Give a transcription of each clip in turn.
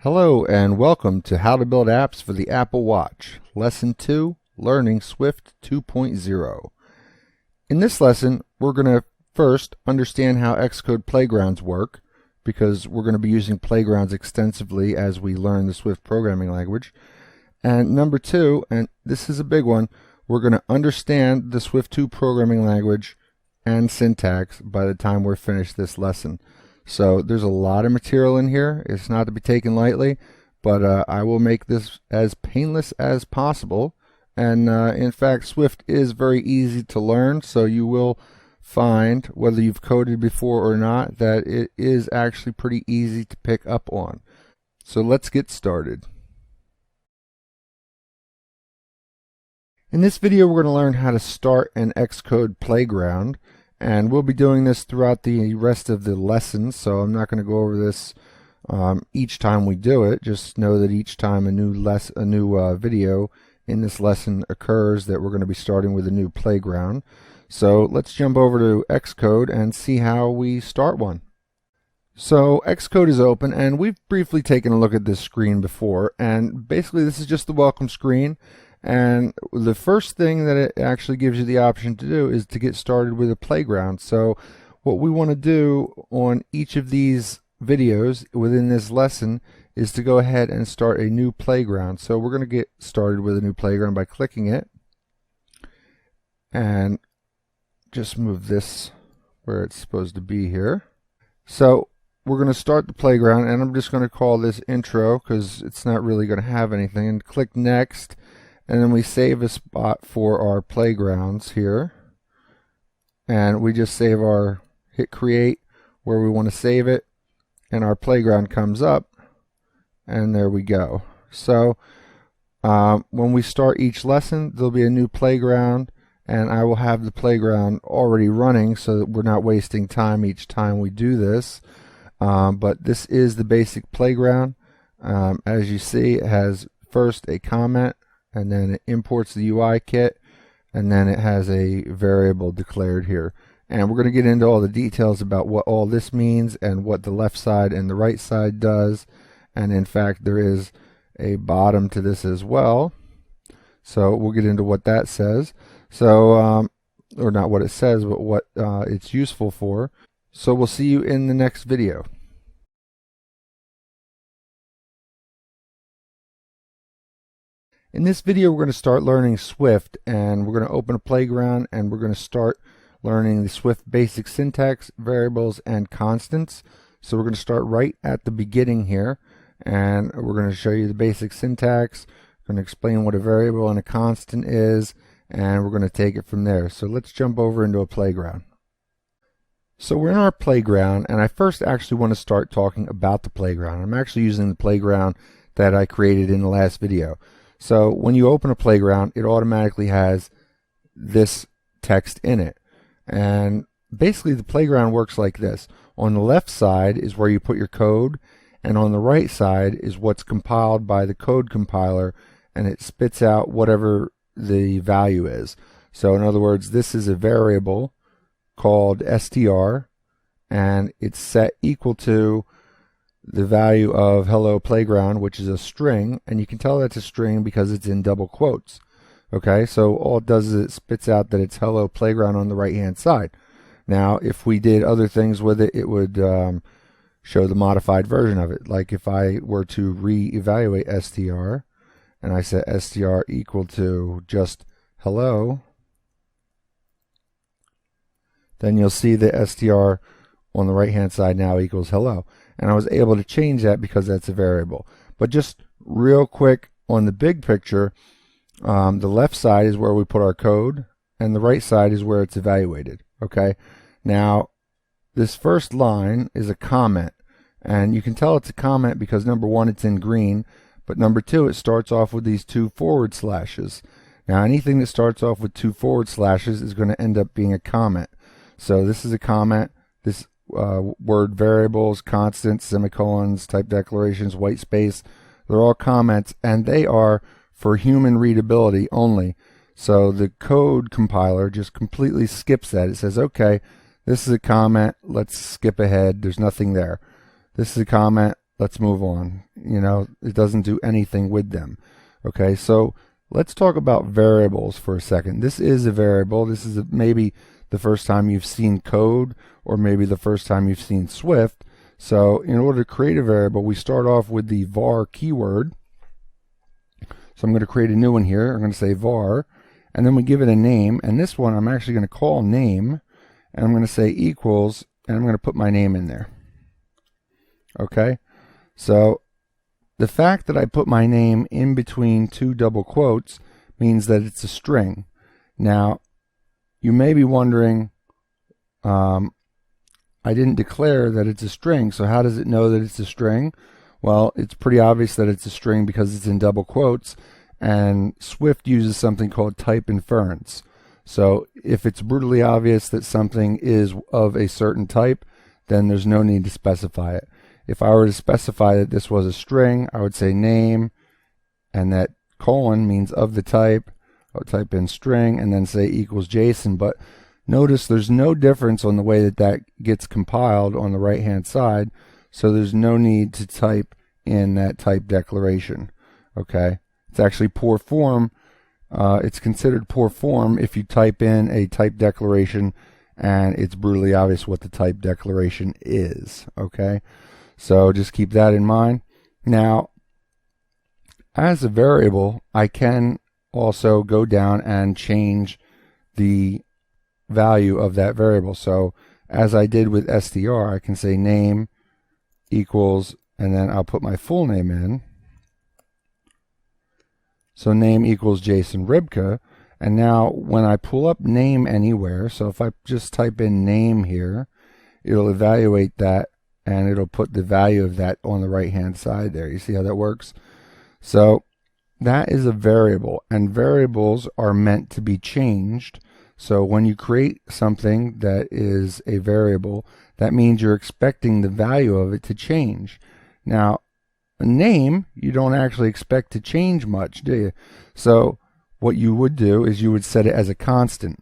Hello and welcome to How to Build Apps for the Apple Watch, Lesson 2, Learning Swift 2.0. In this lesson, we're going to first understand how Xcode playgrounds work, because we're going to be using playgrounds extensively as we learn the Swift programming language. And number 2, and this is a big one, we're going to understand the Swift 2 programming language and syntax by the time we're finished this lesson. So there's a lot of material in here. It's not to be taken lightly, but I will make this as painless as possible. And in fact, Swift is very easy to learn, so you will find, whether you've coded before or not, that it is actually pretty easy to pick up on. So let's get started. In this video, we're going to learn how to start an Xcode playground. And we'll be doing this throughout the rest of the lesson, so I'm not going to go over this each time we do it. Just know that each time a new video in this lesson occurs, that we're going to be starting with a new playground. So let's jump over to Xcode and see how we start one. So Xcode is open, and we've briefly taken a look at this screen before, and basically this is just the welcome screen. And the first thing that it actually gives you the option to do is to get started with a playground. So what we want to do on each of these videos within this lesson is to go ahead and start a new playground. So we're going to get started with a new playground by clicking it and just move this where it's supposed to be here. So we're going to start the playground, and I'm just going to call this intro because it's not really going to have anything, and click next. And then we save a spot for our playgrounds here. And we just hit create where we want to save it. And our playground comes up. And there we go. So when we start each lesson, there'll be a new playground. And I will have the playground already running so that we're not wasting time each time we do this. But this is the basic playground. As you see, it has first a comment, and then it imports the UI kit, and then it has a variable declared here. And we're going to get into all the details about what all this means and what the left side and the right side does. And in fact, there is a bottom to this as well. So we'll get into what that says. So, or not what it says, but what it's useful for. So we'll see you in the next video. In this video, we're going to start learning Swift, and we're going to open a playground, and we're going to start learning the Swift basic syntax, variables, and constants. So we're going to start right at the beginning here, and we're going to show you the basic syntax. We're going to explain what a variable and a constant is, and we're going to take it from there. So let's jump over into a playground. So we're in our playground, and I first actually want to start talking about the playground. I'm actually using the playground that I created in the last video. So when you open a playground, it automatically has this text in it. And basically the playground works like this. On the left side is where you put your code, and on the right side is what's compiled by the code compiler, and it spits out whatever the value is. So in other words, this is a variable called str, and it's set equal to the value of hello playground, which is a string, and you can tell that's a string because it's in double quotes. Okay, so all it does is it spits out that it's hello playground on the right hand side. Now if we did other things with it, it would show the modified version of it. Like if I were to re-evaluate str and I set str equal to just hello, then you'll see that str on the right hand side now equals hello. And I was able to change that because that's a variable. But just real quick on the big picture, the left side is where we put our code, and the right side is where it's evaluated. Okay. Now, this first line is a comment, and you can tell it's a comment because number one, it's in green, but number two, it starts off with these 2 forward slashes. Now, anything that starts off with 2 forward slashes is going to end up being a comment. So this is a comment. This word variables, constants, semicolons, type declarations, white space, they're all comments, and they are for human readability only. So the code compiler just completely skips that. It says, okay, this is a comment, let's skip ahead, there's nothing there. This is a comment, let's move on. It doesn't do anything with them. Okay, so let's talk about variables for a second. This is a variable. This is maybe the first time you've seen code, or maybe the first time you've seen Swift. So in order to create a variable, we start off with the var keyword. So I'm going to create a new one here. I'm going to say var, and then we give it a name, and this one I'm actually going to call name, and I'm going to say equals, and I'm going to put my name in there. Okay, so the fact that I put my name in between two double quotes means that it's a string. Now, you may be wondering, I didn't declare that it's a string, so how does it know that it's a string? Well, it's pretty obvious that it's a string because it's in double quotes, and Swift uses something called type inference. So if it's brutally obvious that something is of a certain type, then there's no need to specify it. If I were to specify that this was a string, I would say name, and that colon means of the type. I'll type in string and then say equals JSON, but notice there's no difference on the way that that gets compiled on the right hand side, so there's no need to type in that type declaration. Okay, it's actually poor form. It's considered poor form if you type in a type declaration and it's brutally obvious what the type declaration is. Okay, so just keep that in mind. Now, as a variable, I can also go down and change the value of that variable. So as I did with str, I can say name equals, and then I'll put my full name in. So name equals Jason Ribka, and now when I pull up name anywhere, so if I just type in name here, it'll evaluate that and it'll put the value of that on the right hand side there. You see how that works? So that is a variable, and variables are meant to be changed. So when you create something that is a variable, that means you're expecting the value of it to change. Now, a name, you don't actually expect to change much, do you? So what you would do is you would set it as a constant.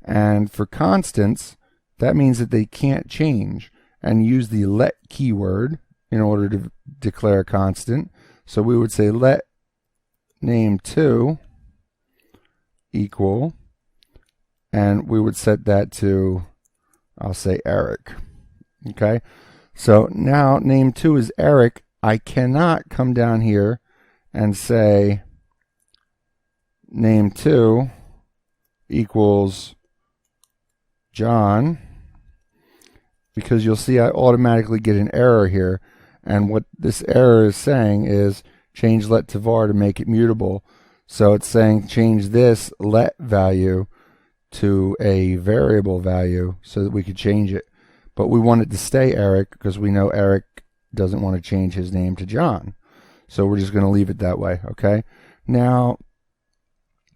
And for constants, that means that they can't change, and use the let keyword in order to declare a constant. So we would say let name2 equal, and we would set that to, I'll say Eric. Okay, so now name2 is Eric. I cannot come down here and say name2 equals John, because you'll see I automatically get an error here, and what this error is saying is change let to var to make it mutable. So it's saying change this let value to a variable value so that we could change it. But we want it to stay Eric because we know Eric doesn't want to change his name to John. So we're just going to leave it that way, okay? Now,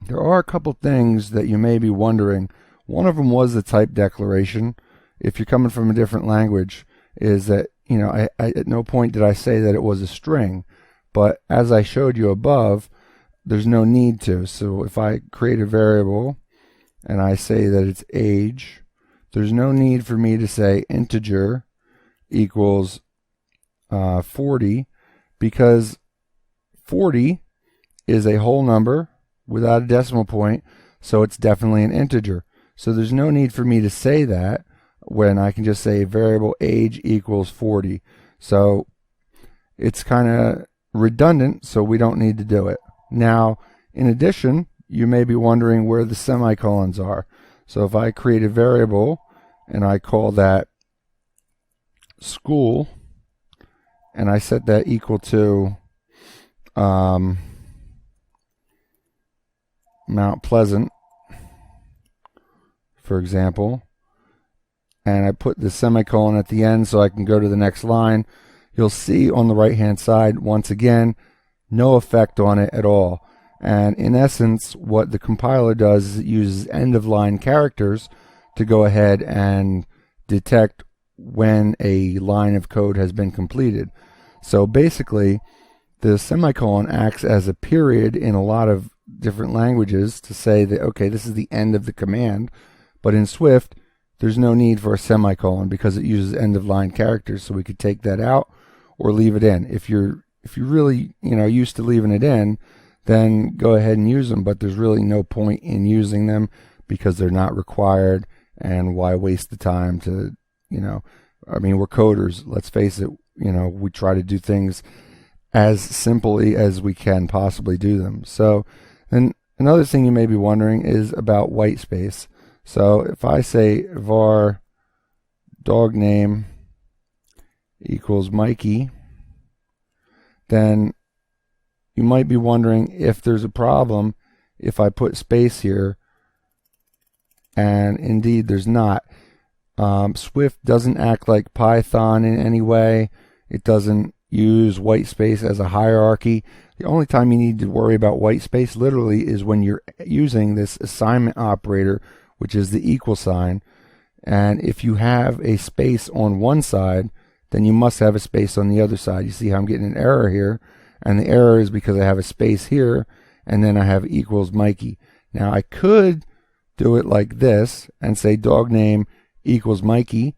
there are a couple things that you may be wondering. One of them was the type declaration. If you're coming from a different language, is that, I at no point did I say that it was a string. But as I showed you above, there's no need to. So if I create a variable and I say that it's age, there's no need for me to say integer equals 40, because 40 is a whole number without a decimal point, so it's definitely an integer. So there's no need for me to say that when I can just say variable age equals 40. So it's kind of redundant, so we don't need to do it. Now, in addition, you may be wondering where the semicolons are. So if I create a variable and I call that school, and I set that equal to Mount Pleasant, for example, and I put the semicolon at the end so I can go to the next line, you'll see on the right hand side, once again, no effect on it at all. And in essence, what the compiler does is it uses end of line characters to go ahead and detect when a line of code has been completed. So basically, the semicolon acts as a period in a lot of different languages to say that, okay, this is the end of the command. But in Swift, there's no need for a semicolon because it uses end of line characters, so we could take that out, or leave it in. If you're really used to leaving it in, then go ahead and use them, but there's really no point in using them because they're not required, and why waste the time to, I mean, we're coders, let's face it, we try to do things as simply as we can possibly do them. So then another thing you may be wondering is about white space. So if I say var dog name equals Mikey, then you might be wondering if there's a problem if I put space here, and indeed there's not. Swift doesn't act like Python in any way. It doesn't use white space as a hierarchy. The only time you need to worry about white space literally is when you're using this assignment operator, which is the equal sign. And if you have a space on one side, then you must have a space on the other side. You see how I'm getting an error here, and the error is because I have a space here and then I have equals Mikey. Now I could do it like this and say dog name equals Mikey,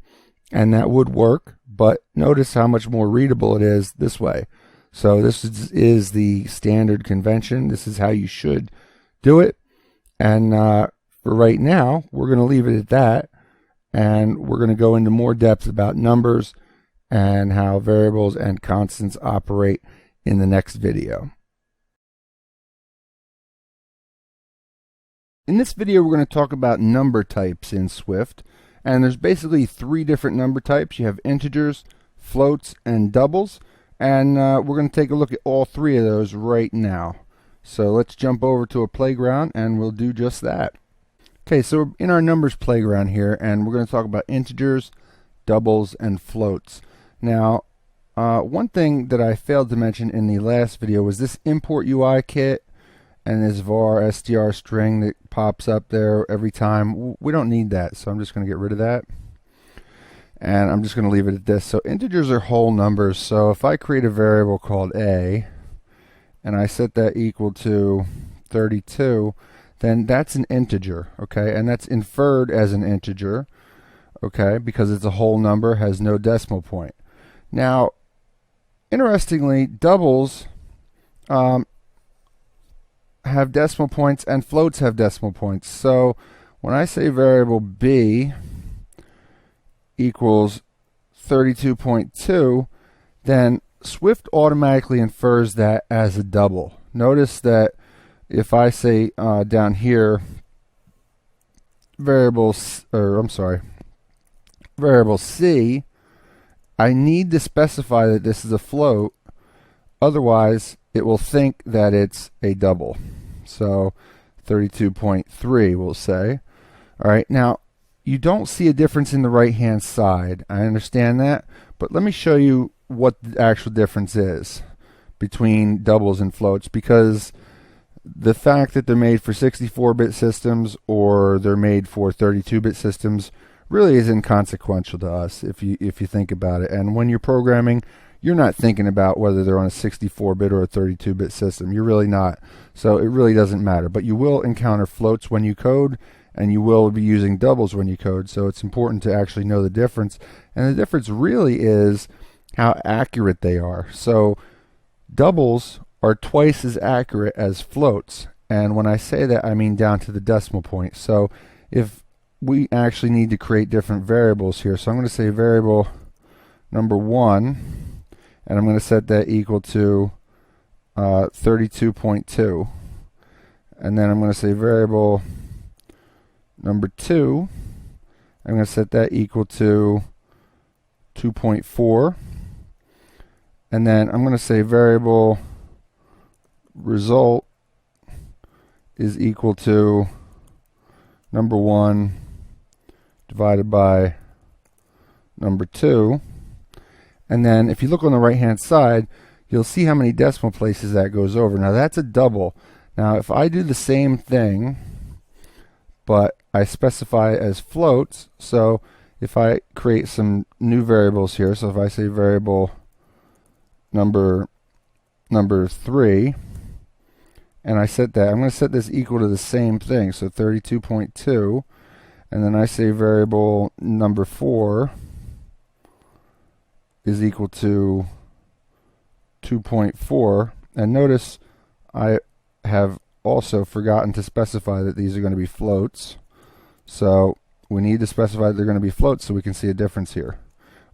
and that would work, but notice how much more readable it is this way. So this is the standard convention. This is how you should do it. And for right now, we're going to leave it at that, and we're going to go into more depth about numbers and how variables and constants operate in the next video. In this video, we're going to talk about number types in Swift, and there's basically 3 different number types. You have integers, floats, and doubles, and we're going to take a look at all 3 of those right now. So let's jump over to a playground and we'll do just that. Okay, so we're in our numbers playground here, and we're going to talk about integers, doubles, and floats. Now, one thing that I failed to mention in the last video was this import UI kit and this var str string that pops up there every time. We don't need that, so I'm just going to get rid of that. And I'm just going to leave it at this. So integers are whole numbers. So if I create a variable called a, and I set that equal to 32, then that's an integer, okay? And that's inferred as an integer, okay, because it's a whole number, has no decimal point. Now, interestingly, doubles have decimal points and floats have decimal points. So when I say variable b equals 32.2, then Swift automatically infers that as a double. Notice that if I say down here variable c, I need to specify that this is a float, otherwise it will think that it's a double. So 32.3 we'll say. Alright, now you don't see a difference in the right hand side. I understand that, but let me show you what the actual difference is between doubles and floats, because the fact that they're made for 64-bit systems or they're made for 32-bit systems really is inconsequential to us if you think about it. And when you're programming, you're not thinking about whether they're on a 64-bit or a 32-bit system. You're really not. So it really doesn't matter. But you will encounter floats when you code, and you will be using doubles when you code. So it's important to actually know the difference. And the difference really is how accurate they are. So doubles are twice as accurate as floats. And when I say that, I mean down to the decimal point. So if we actually need to create different variables here. So I'm going to say variable number 1. And I'm going to set that equal to 32.2. And then I'm going to say variable number 2. I'm going to set that equal to 2.4. And then I'm going to say variable result is equal to number 1 divided by number 2. And then if you look on the right hand side, you'll see how many decimal places that goes over. Now that's a double. Now if I do the same thing, but I specify as floats, so if I create some new variables here, so if I say variable number 3, and I set that, I'm going to set this equal to the same thing, so 32.2, and then I say variable number 4 is equal to 2.4, and notice I have also forgotten to specify that these are going to be floats. So we need to specify that they're going to be floats so we can see a difference here.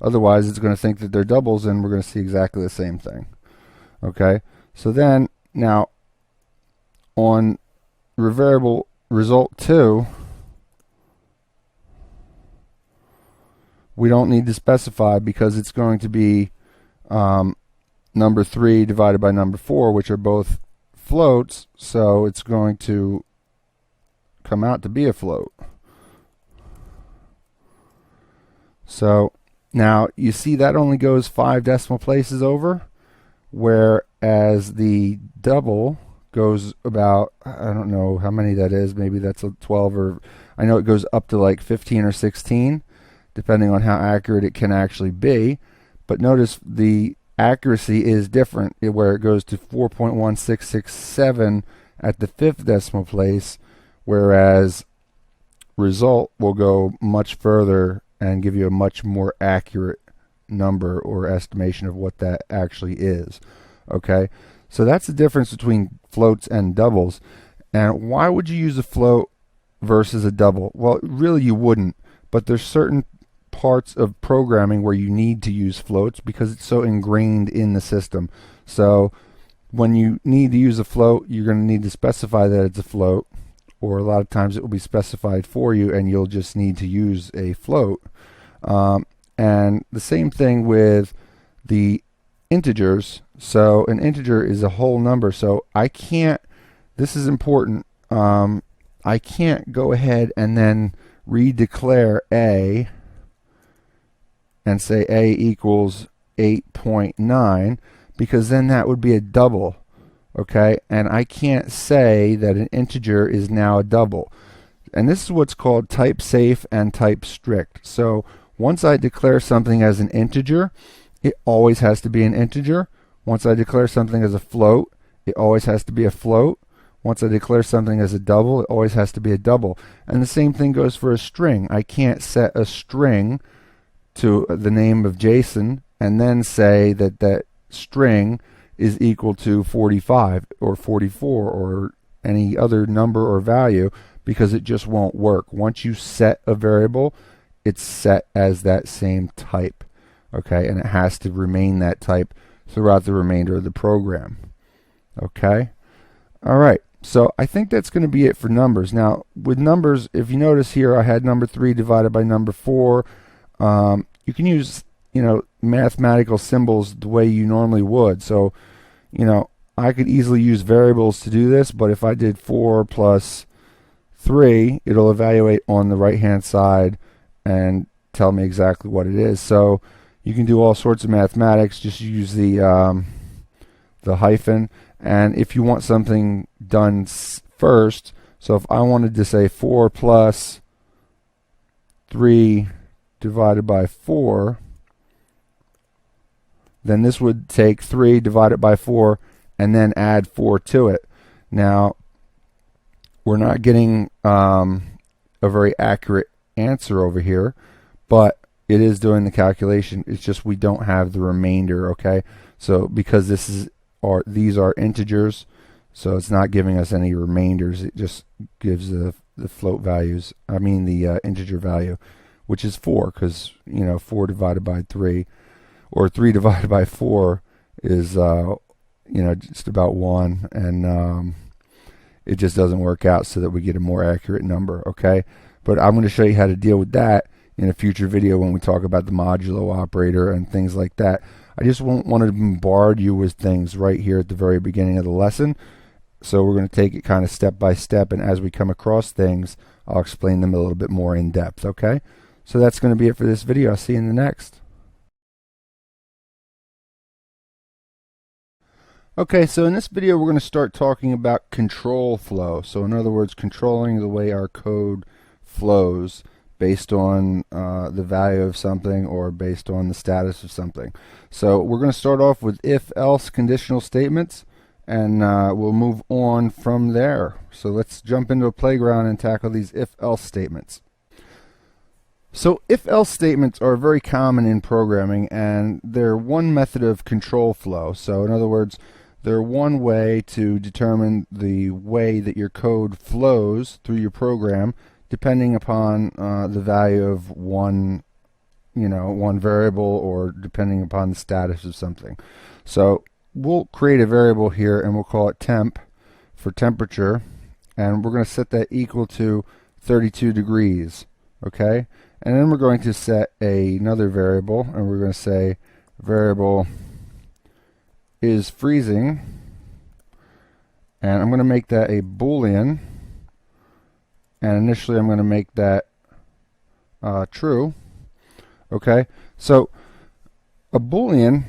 Otherwise, it's going to think that they're doubles, and we're going to see exactly the same thing. Okay, so then now on variable result 2, we don't need to specify because it's going to be number 3 divided by number 4, which are both floats, so it's going to come out to be a float. So now you see that only goes 5 decimal places over, whereas the double goes about, I don't know how many that is, maybe that's a 12, or I know it goes up to like 15 or 16 depending on how accurate it can actually be. But notice the accuracy is different, where it goes to 4.1667 at the 5th decimal place, whereas result will go much further and give you a much more accurate number or estimation of what that actually is. Okay, so that's the difference between floats and doubles. And why would you use a float versus a double? Well, really you wouldn't, but there's certain parts of programming where you need to use floats because it's so ingrained in the system. So when you need to use a float, you're going to need to specify that it's a float, or a lot of times it will be specified for you and you'll just need to use a float. And the same thing with the integers. So an integer is a whole number, so I can't, this is important, I can't go ahead and then redeclare a and say a equals 8.9, because then that would be a double. Okay, and I can't say that an integer is now a double. And this is what's called type safe and type strict. So once I declare something as an integer, it always has to be an integer. Once I declare something as a float, it always has to be a float. Once I declare something as a double, it always has to be a double. And the same thing goes for a string. I can't set a string to the name of Jason and then say that that string is equal to 45 or 44 or any other number or value, because it just won't work. Once you set a variable, it's set as that same type. Okay, and it has to remain that type throughout the remainder of the program. Okay, all right, so I think that's going to be it for numbers. Now with numbers, if you notice here, I had number 3 divided by number 4. You can use, mathematical symbols the way you normally would. So, I could easily use variables to do this, but if I did 4 plus 3, it'll evaluate on the right hand side and tell me exactly what it is. So you can do all sorts of mathematics. Just use the hyphen. And if you want something done first, so if I wanted to say 4 plus 3 divided by 4, then this would take 3 divided by 4 and then add 4 to it. Now we're not getting a very accurate answer over here, but it is doing the calculation. It's just we don't have the remainder. Okay, so because these are integers, so it's not giving us any remainders. It just gives the float values, I mean the integer value, which is 4, because 4 divided by 3 or 3 divided by 4 is just about 1, and it just doesn't work out so that we get a more accurate number. Okay, but I'm going to show you how to deal with that in a future video when we talk about the modulo operator and things like that. I just won't want to bombard you with things right here at the very beginning of the lesson, so we're going to take it kind of step by step, and as we come across things, I'll explain them a little bit more in depth. Okay, so that's going to be it for this video. I'll see you in the next. Okay, so in this video we're going to start talking about control flow. So in other words, controlling the way our code flows based on the value of something or based on the status of something. So we're going to start off with if-else conditional statements, and we'll move on from there. So let's jump into a playground and tackle these if-else statements. So if-else statements are very common in programming, and they're one method of control flow. So in other words, they're one way to determine the way that your code flows through your program, depending upon the value of one variable, or depending upon the status of something. So we'll create a variable here, and we'll call it temp for temperature, and we're going to set that equal to 32 degrees. Okay? And then we're going to set another variable, and we're going to say variable is freezing, and I'm going to make that a Boolean, and initially I'm going to make that true. Okay, so a Boolean,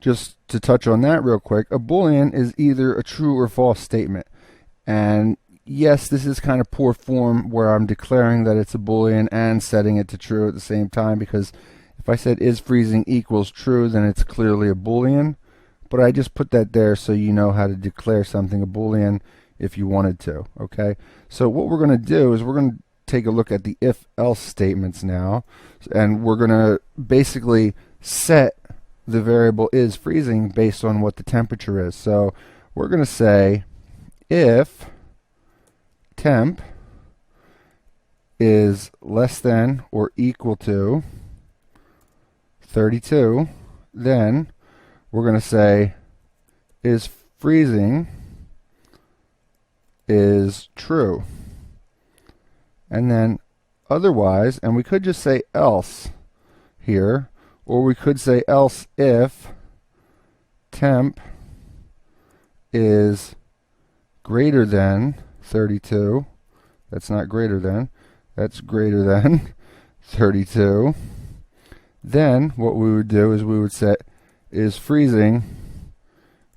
just to touch on that real quick, a Boolean is either a true or false statement. And yes, this is kind of poor form where I'm declaring that it's a Boolean and setting it to true at the same time, because if I said is freezing equals true, then it's clearly a Boolean. But I just put that there so you know how to declare something a Boolean if you wanted to. Okay, so what we're going to do is we're going to take a look at the if-else statements now, and we're going to basically set the variable is freezing based on what the temperature is. So we're going to say if temp is less than or equal to 32, then we're going to say is freezing is true. And then otherwise, and we could just say else here, or we could say else if temp is greater than 32. That's not greater than, that's greater than 32. Then what we would do is we would set is freezing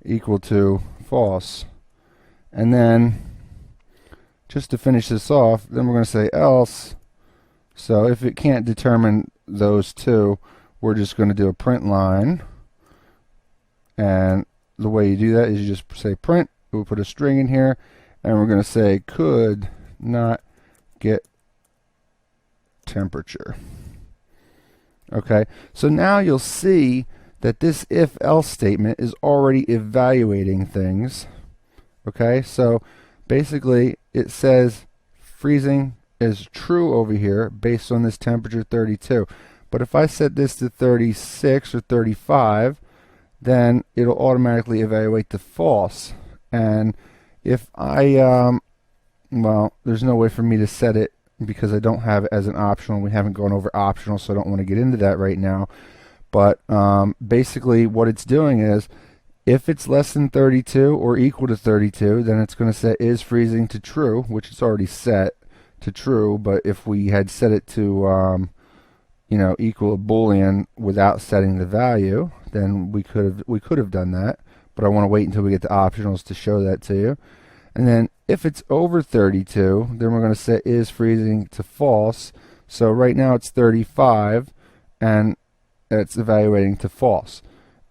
equal to false. And then just to finish this off, then we're going to say else. So if it can't determine those two, we're just going to do a print line. And the way you do that is you just say print. We'll put a string in here, and we're going to say could not get temperature. Okay, so now you'll see that this if-else statement is already evaluating things. Okay, so basically it says freezing is true over here based on this temperature 32. But if I set this to 36 or 35, then it'll automatically evaluate to false. And if I, well, there's no way for me to set it because I don't have it as an optional. We haven't gone over optional, so I don't want to get into that right now. But basically what it's doing is, if it's less than 32 or equal to 32, then it's going to set is freezing to true, which is already set to true. But if we had set it to equal a Boolean without setting the value, then we could have done that. But I want to wait until we get to optionals to show that to you. And then if it's over 32, then we're going to set is freezing to false. So right now it's 35, and it's evaluating to false.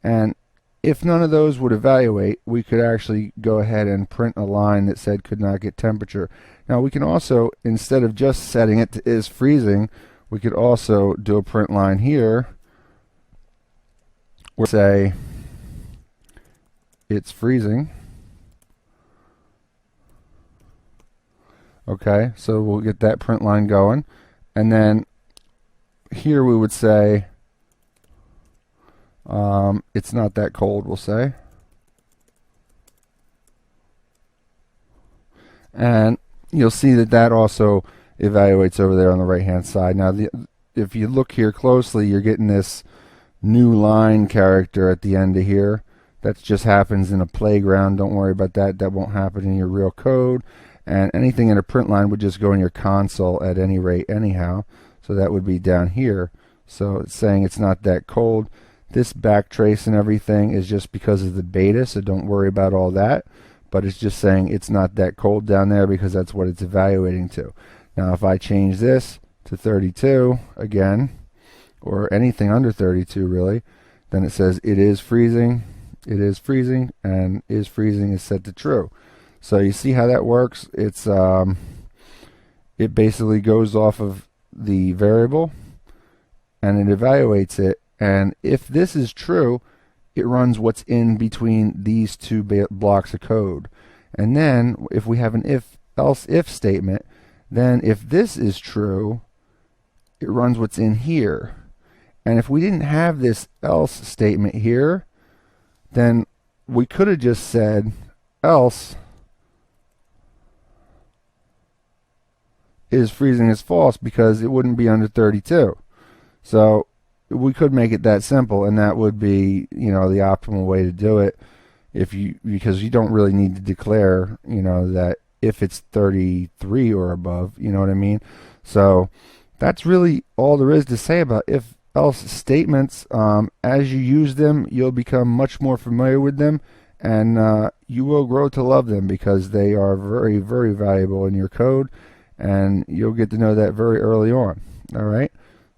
And if none of those would evaluate, we could actually go ahead and print a line that said could not get temperature. Now we can also, instead of just setting it to is freezing, we could also do a print line here where say it's freezing. Okay, so we'll get that print line going, and then here we would say it's not that cold, we'll say. And you'll see that that also evaluates over there on the right hand side. Now if you look here closely, you're getting this new line character at the end of here. That just happens in a playground. Don't worry about that. That won't happen in your real code. And anything in a print line would just go in your console at any rate anyhow. So that would be down here. So it's saying it's not that cold. This backtrace and everything is just because of the beta, so don't worry about all that. But it's just saying it's not that cold down there because that's what it's evaluating to. Now if I change this to 32 again, or anything under 32 really, then it says it is freezing, and is freezing is set to true. So you see how that works? It's it basically goes off of the variable, and it evaluates it, and if this is true, it runs what's in between these two blocks of code. And then if we have an if statement, then if this is true, it runs what's in here. And if we didn't have this else statement here, then we could have just said else is freezing as false, because it wouldn't be under 32. So we could make it that simple, and that would be, you know, the optimal way to do it, because you don't really need to declare, you know, that if it's 33 or above, you know what I mean? So that's really all there is to say about if else statements. As you use them, you'll become much more familiar with them, and you will grow to love them, because they are very, very valuable in your code, and you'll get to know that very early on. All right,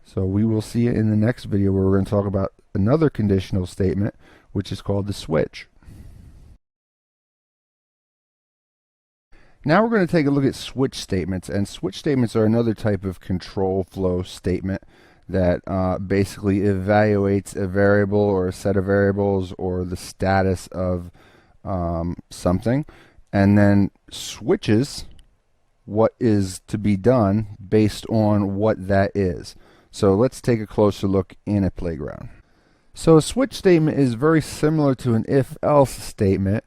so we will see you in the next video, where we're going to talk about another conditional statement, which is called the switch. Now we're going to take a look at switch statements, and switch statements are another type of control flow statement that basically evaluates a variable or a set of variables or the status of something, and then switches what is to be done based on what that is. So let's take a closer look in a playground. So a switch statement is very similar to an if-else statement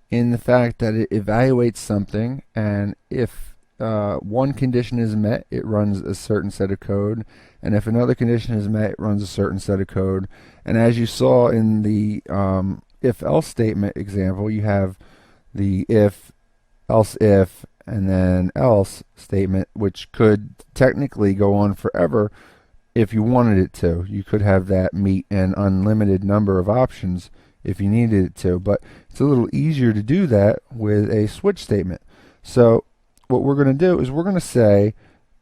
in the fact that it evaluates something, and if one condition is met, it runs a certain set of code, and if another condition is met, it runs a certain set of code. And as you saw in the if-else statement example, you have the if, else if, and then else statement, which could technically go on forever if you wanted it to. You could have that meet an unlimited number of options if you needed it to, but it's a little easier to do that with a switch statement. So what we're going to do is we're going to say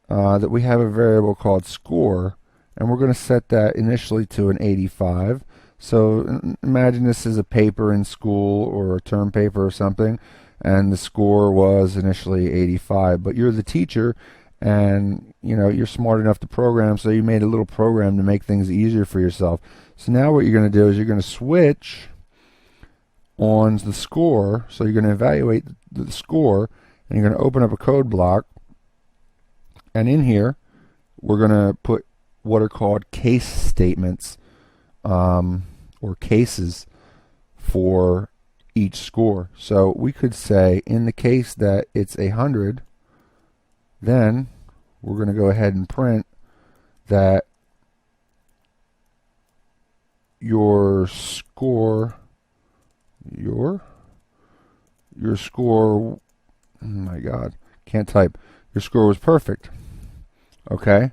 that we have a variable called score, and we're going to set that initially to an 85. So imagine this is a paper in school or a term paper or something, and the score was initially 85, but you're the teacher, and you know you're smart enough to program, so you made a little program to make things easier for yourself. So now what you're going to do is you're going to switch on the score. So you're going to evaluate the score, and you're going to open up a code block, and in here we're going to put what are called case statements, or cases for each score. So we could say in the case that it's 100, then we're going to go ahead and print that your score, your score, oh my God, can't type, your score was perfect. Okay,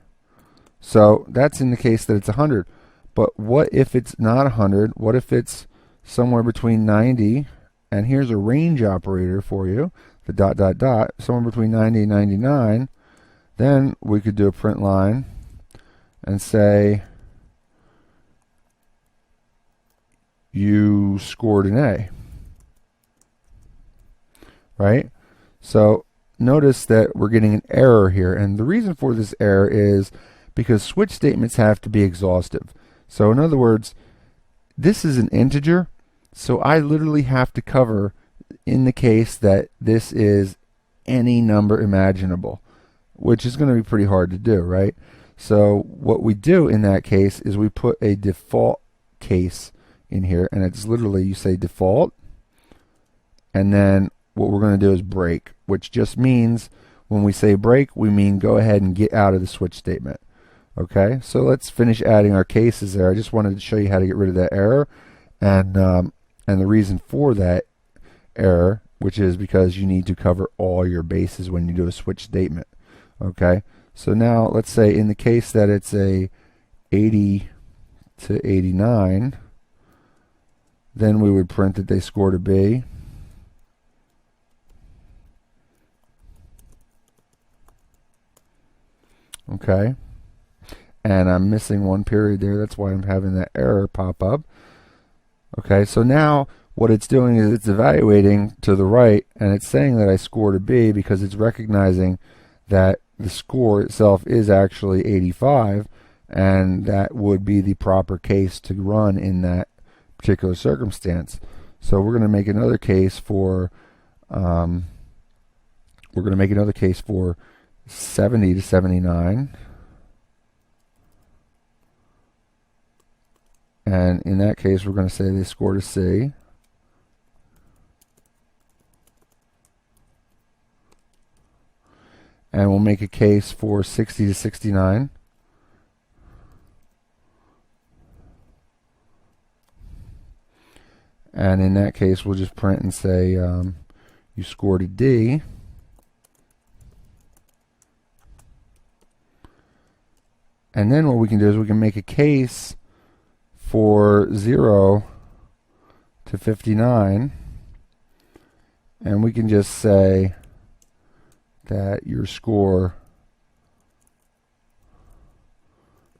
so that's in the case that it's 100. But what if it's not 100? What if it's somewhere between 90, and here's a range operator for you, the dot dot dot, somewhere between 90 and 99? Then we could do a print line and say you scored an A, right? So notice that we're getting an error here, and the reason for this error is because switch statements have to be exhaustive. So in other words, this is an integer, so I literally have to cover in the case that this is any number imaginable, which is going to be pretty hard to do, right? So what we do in that case is we put a default case in here, and it's literally, you say default, and then what we're going to do is break, which just means when we say break, we mean go ahead and get out of the switch statement. Okay, so let's finish adding our cases there. I just wanted to show you how to get rid of that error, and the reason for that error, which is because you need to cover all your bases when you do a switch statement. Okay, so now let's say in the case that it's a 80 to 89, then we would print that they scored a B. Okay, and I'm missing one period there, that's why I'm having that error pop up. Okay, so now what it's doing is it's evaluating to the right, and it's saying that I scored a B because it's recognizing that the score itself is actually 85, and that would be the proper case to run in that particular circumstance. So we're going to make another case for 70 to 79, and in that case we're going to say they scored a C. And we'll make a case for 60 to 69. And in that case, we'll just print and say you scored a D. And then what we can do is we can make a case for 0 to 59. And we can just say that your score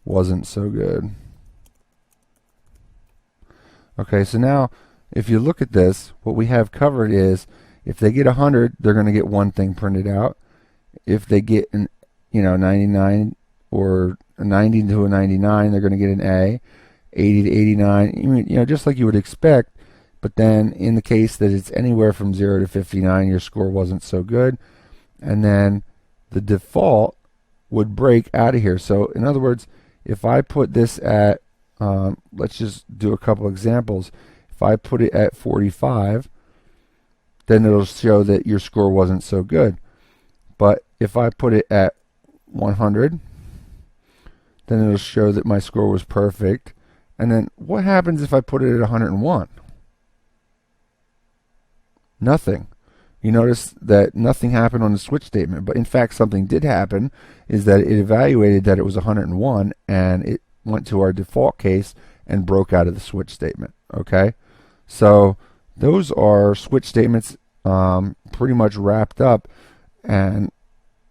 wasn't so good. Okay, so now if you look at this, what we have covered is if they get 100, they're going to get one thing printed out. If they get 99 or a 90 to a 99, they're going to get an A. 80 to 89, just like you would expect. But then in the case that it's anywhere from 0 to 59, your score wasn't so good. And then the default would break out of here. So in other words, if I put this at, let's just do a couple examples. If I put it at 45, then it'll show that your score wasn't so good. But if I put it at 100, then it'll show that my score was perfect. And then what happens if I put it at 101? Nothing. You notice that nothing happened on the switch statement, but in fact something did happen, is that it evaluated that it was 101 and it went to our default case and broke out of the switch statement. Okay, so those are switch statements pretty much wrapped up, and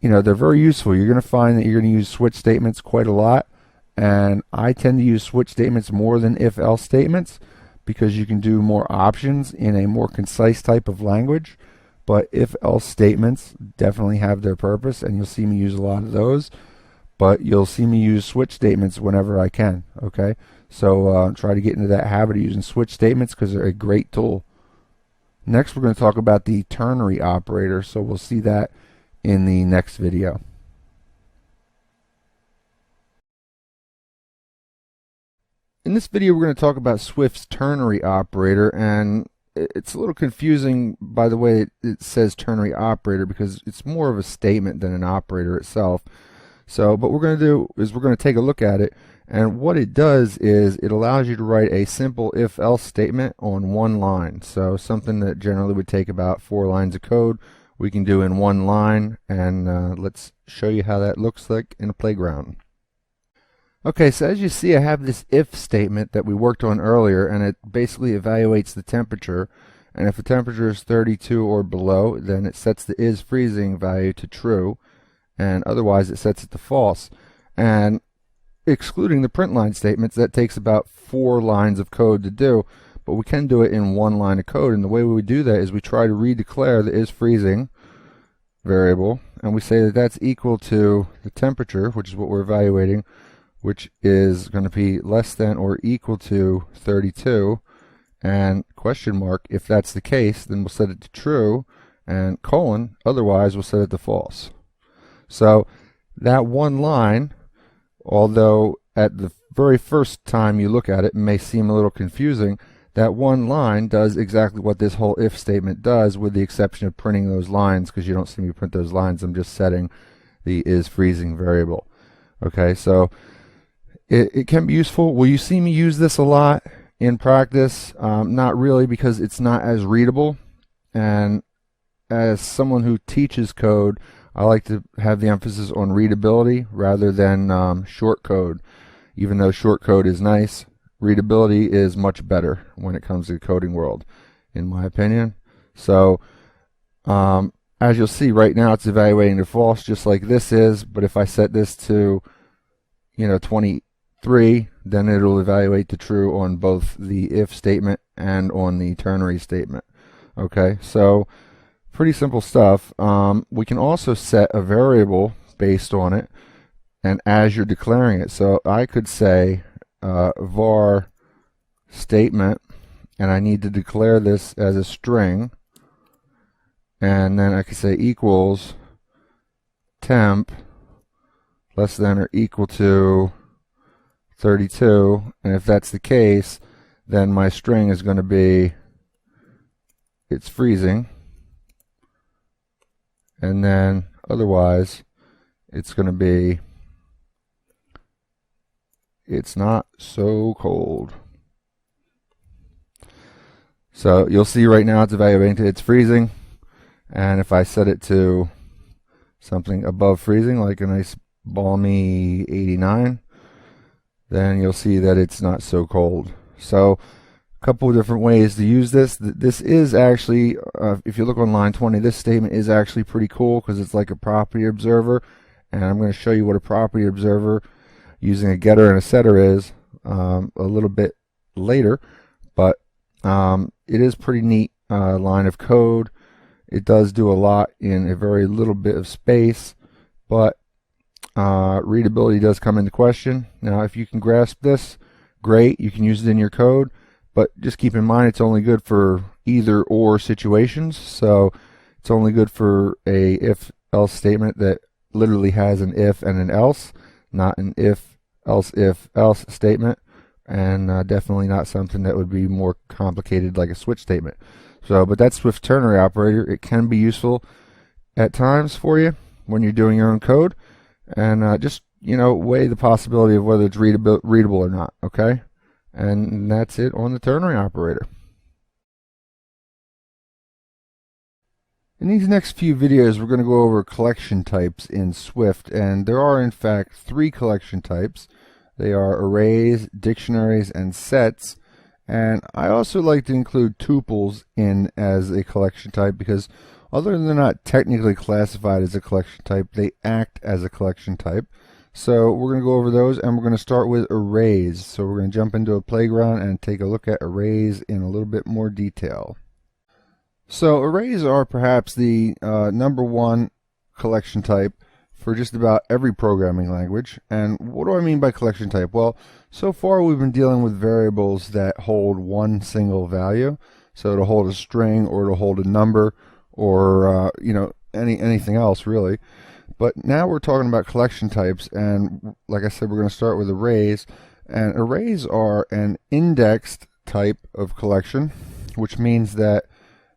they're very useful. You're going to find that you're going to use switch statements quite a lot, and I tend to use switch statements more than if-else statements because you can do more options in a more concise type of language. But if-else statements definitely have their purpose, and you'll see me use a lot of those. But you'll see me use switch statements whenever I can. Okay, so try to get into that habit of using switch statements because they're a great tool. Next, we're going to talk about the ternary operator. So we'll see that in the next video. In this video, we're going to talk about Swift's ternary operator, and it's a little confusing by the way it says ternary operator because it's more of a statement than an operator itself. So, but what we're going to do is we're going to take a look at it, and what it does is it allows you to write a simple if-else statement on one line. So something that generally would take about 4 lines of code, we can do in one line, and let's show you how that looks like in a playground. Okay, so as you see, I have this if statement that we worked on earlier, and it basically evaluates the temperature. And if the temperature is 32 or below, then it sets the is freezing value to true, and otherwise it sets it to false. And excluding the print line statements, that takes about 4 lines of code to do, but we can do it in 1 line of code. And the way we would do that is we try to redeclare the is freezing variable, and we say that that's equal to the temperature, which is what we're evaluating, which is going to be less than or equal to 32, and question mark. If that's the case, then we'll set it to true, and colon, otherwise we'll set it to false. So that one line, although at the very first time you look at it, it may seem a little confusing, that one line does exactly what this whole if statement does, with the exception of printing those lines, because you don't see me print those lines. I'm just setting the is freezing variable. Okay, so it can be useful. Will you see me use this a lot in practice? Not really, because it's not as readable, and as someone who teaches code, I like to have the emphasis on readability rather than short code. Even though short code is nice, readability is much better when it comes to the coding world, in my opinion. So as you'll see right now, it's evaluating to false just like this is, but if I set this to 23, then it'll evaluate to true on both the if statement and on the ternary statement. Okay, so pretty simple stuff. We can also set a variable based on it, and as you're declaring it. So I could say var statement, and I need to declare this as a string, and then I could say equals temp less than or equal to 32, and if that's the case, then my string is going to be it's freezing, and then otherwise it's going to be it's not so cold. So you'll see right now it's evaluating to it's freezing, and if I set it to something above freezing, like a nice balmy 89, then you'll see that it's not so cold. So a couple of different ways to use this. This is actually, if you look on line 20, this statement is actually pretty cool because it's like a property observer, and I'm going to show you what a property observer using a getter and a setter is a little bit later, but it is pretty neat line of code. It does do a lot in a very little bit of space, but readability does come into question. Now, if you can grasp this, great, you can use it in your code, but just keep in mind it's only good for either or situations. So it's only good for a if-else statement that literally has an if and an else, not an if-else statement, and definitely not something that would be more complicated like a switch statement. So, but that's with ternary operator. It can be useful at times for you when you're doing your own code, and just weigh the possibility of whether it's readable or not. Okay, and that's it on the ternary operator. In these next few videos, we're going to go over collection types in Swift, and there are in fact 3 collection types. They are arrays, dictionaries, and sets. And I also like to include tuples in as a collection type because although they're not technically classified as a collection type, they act as a collection type. So we're going to go over those, and we're going to start with arrays. So we're going to jump into a playground and take a look at arrays in a little bit more detail. So arrays are perhaps the number 1 collection type for just about every programming language. And what do I mean by collection type? Well, so far we've been dealing with variables that hold one single value. So it'll hold a string, or it'll hold a number, or anything else really. But now we're talking about collection types, and like I said, we're going to start with arrays. And arrays are an indexed type of collection, which means that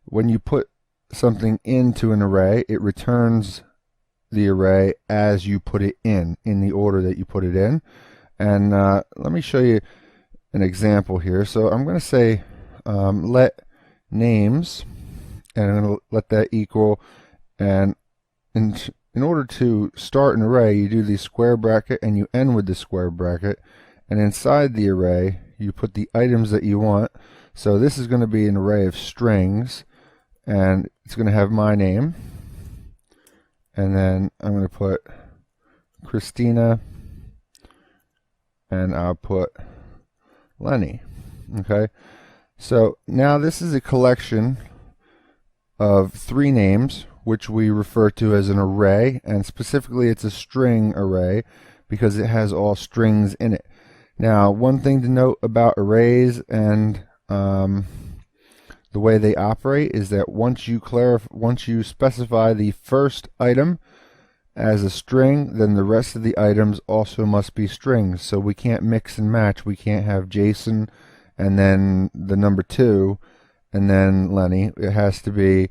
when you put something into an array, it returns the array as you put it in the order that you put it in. And let me show you an example here. So I'm going to say let names, and I'm going to let that equal, and in order to start an array, you do the square bracket and you end with the square bracket, and inside the array you put the items that you want. So this is going to be an array of strings, and it's going to have my name, and then I'm going to put Christina, and I'll put Lenny. Okay, so now this is a collection of 3 names, which we refer to as an array, and specifically it's a string array because it has all strings in it. Now, one thing to note about arrays and the way they operate is that once you specify the first item as a string, then the rest of the items also must be strings. So we can't mix and match. We can't have Jason and then the number 2 and then Lenny. It has to be,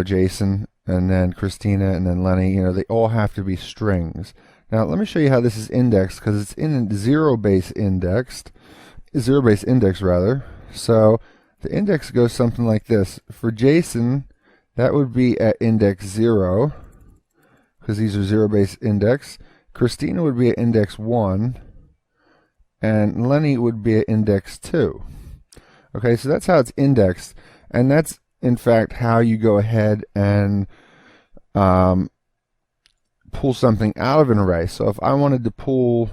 Jason and then Christina and then Lenny. They all have to be strings. Now let me show you how this is indexed, because it's in zero-base index rather. So the index goes something like this. For Jason, that would be at index 0, because these are zero-base index. Christina would be at index 1, and Lenny would be at index 2. Okay, so that's how it's indexed, and that's in fact how you go ahead and pull something out of an array. So if I wanted to pull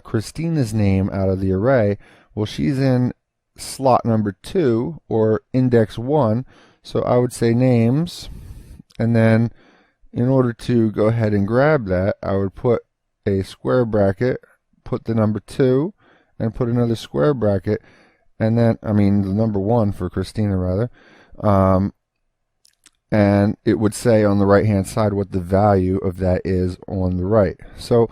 Christina's name out of the array, well, she's in slot number 2 or index 1, so I would say names, and then in order to go ahead and grab that, I would put a square bracket, put the number 2, and put another square bracket, and then, the number 1 for Christina rather, and it would say on the right hand side what the value of that is on the right. So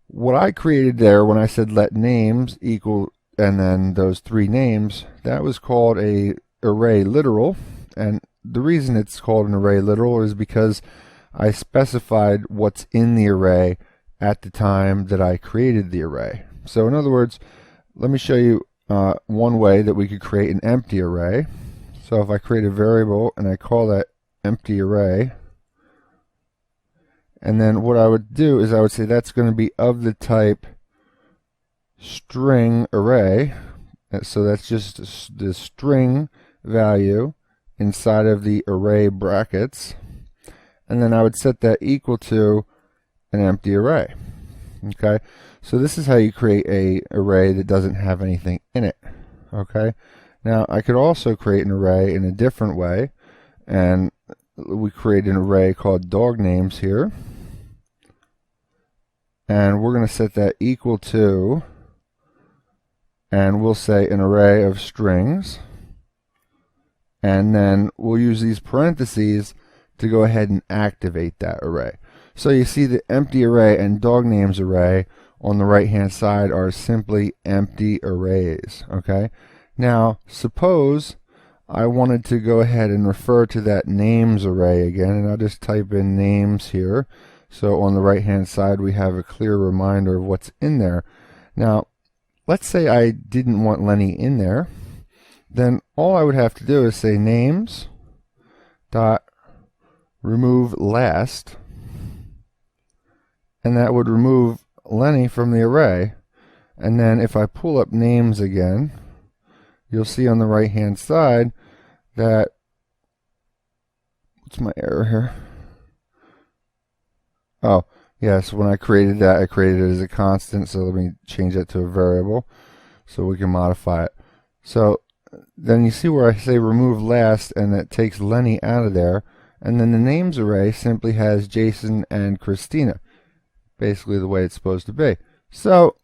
what I created there when I said let names equal and then those 3 names, that was called a array literal, and the reason it's called an array literal is because I specified what's in the array at the time that I created the array. So in other words, let me show you one way that we could create an empty array. So if I create a variable and I call that empty array, and then what I would do is I would say that's going to be of the type string array. So that's just the string value inside of the array brackets, and then I would set that equal to an empty array. Okay, so this is how you create a array that doesn't have anything in it. Okay, now I could also create an array in a different way, and we create an array called dog names here, and we're going to set that equal to, and we'll say an array of strings, and then we'll use these parentheses to go ahead and activate that array. So you see the empty array and dog names array on the right hand side are simply empty arrays. Okay, now suppose I wanted to go ahead and refer to that names array again, and I'll just type in names here. So on the right hand side we have a clear reminder of what's in there. Now let's say I didn't want Lenny in there, then all I would have to do is say names dot remove last, and that would remove Lenny from the array. And then if I pull up names again, you'll see on the right hand side that, what's my error here? Oh yes, when I created that, I created it as a constant, so let me change that to a variable so we can modify it. So then you see where I say remove last, and that takes Lenny out of there, and then the names array simply has Jason and Christina, basically the way it's supposed to be. So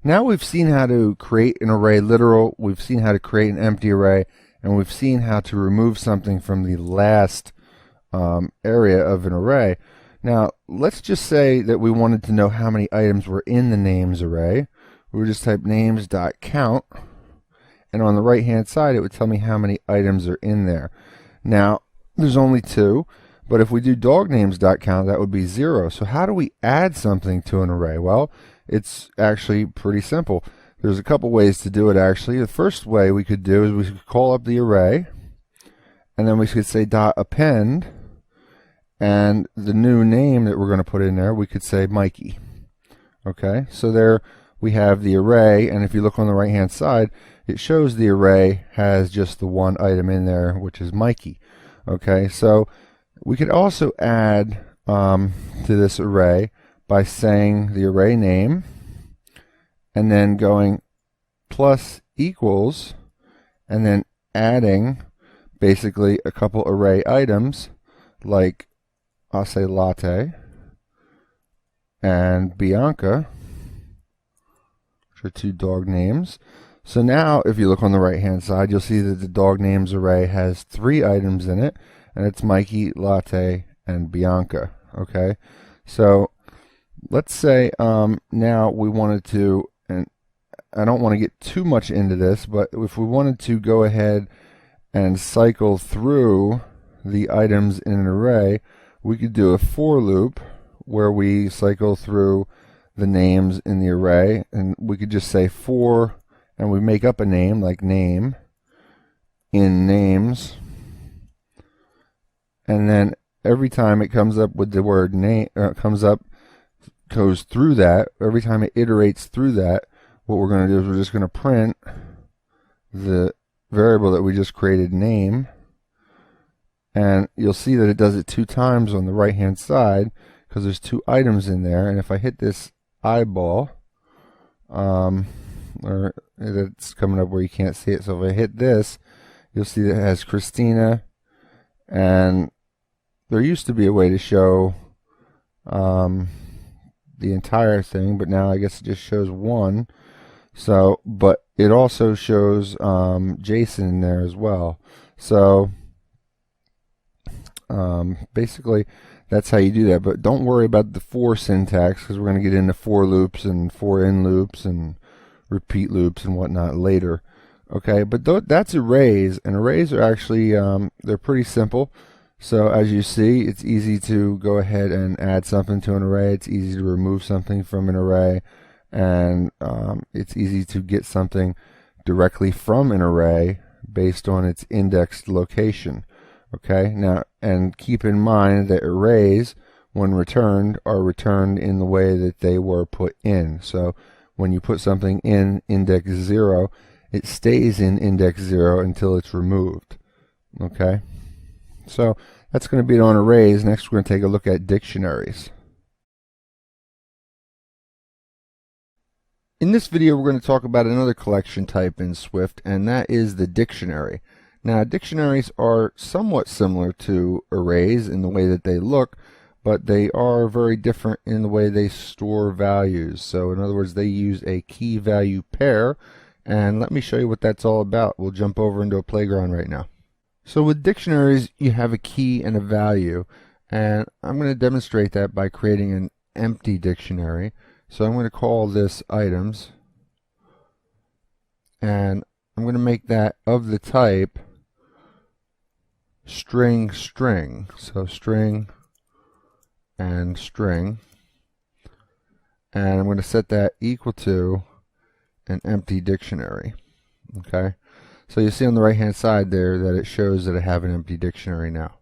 now we've seen how to create an array literal, we've seen how to create an empty array, and we've seen how to remove something from the last area of an array. Now let's just say that we wanted to know how many items were in the names array. We would just type names.count, and on the right hand side it would tell me how many items are in there. Now there's only 2, but if we do dog names.count, that would be 0. So how do we add something to an array? Well, it's actually pretty simple. There's a couple ways to do it actually. The first way we could do is we could call up the array, and then we could say dot append, and the new name that we're going to put in there, we could say Mikey. Okay, so there we have the array, and if you look on the right hand side, it shows the array has just the one item in there, which is Mikey. Okay, so we could also add to this array by saying the array name and then going plus equals and then adding basically a couple array items, like I'll say Latte and Bianca, which are 2 dog names. So now if you look on the right hand side, you'll see that the dog names array has 3 items in it, and it's Mikey, Latte, and Bianca. Okay, so let's say now we wanted to, and I don't want to get too much into this, but if we wanted to go ahead and cycle through the items in an array, we could do a for loop where we cycle through the names in the array, and we could just say for, and we make up a name like name in names, and then every time it comes up with the word name, goes through that, every time it iterates through that, what we're going to do is we're just going to print the variable that we just created, name, and you'll see that it does it 2 times on the right hand side because there's 2 items in there. And if I hit this eyeball, or it's coming up where you can't see it, so if I hit this, you'll see that it has Christina, and there used to be a way to show the entire thing, but now I guess it just shows one. So, but it also shows JSON in there as well. So basically that's how you do that. But don't worry about the for syntax, because we're going to get into for loops and for in loops and repeat loops and whatnot later. Okay, but that's arrays, and arrays are actually they're pretty simple. So as you see, it's easy to go ahead and add something to an array. It's easy to remove something from an array, and it's easy to get something directly from an array based on its indexed location. Okay, now, and keep in mind that arrays, when returned, are returned in the way that they were put in. So when you put something in index 0, it stays in index 0 until it's removed. Okay, so that's going to be it on arrays. Next, we're going to take a look at dictionaries. In this video, we're going to talk about another collection type in Swift, and that is the dictionary. Now, dictionaries are somewhat similar to arrays in the way that they look, but they are very different in the way they store values. So in other words, they use a key value pair, and let me show you what that's all about. We'll jump over into a playground right now. So with dictionaries, you have a key and a value, and I'm going to demonstrate that by creating an empty dictionary. So I'm going to call this items, and I'm going to make that of the type string string. So string and string, and I'm going to set that equal to an empty dictionary. Okay, so you see on the right hand side there that it shows that I have an empty dictionary now.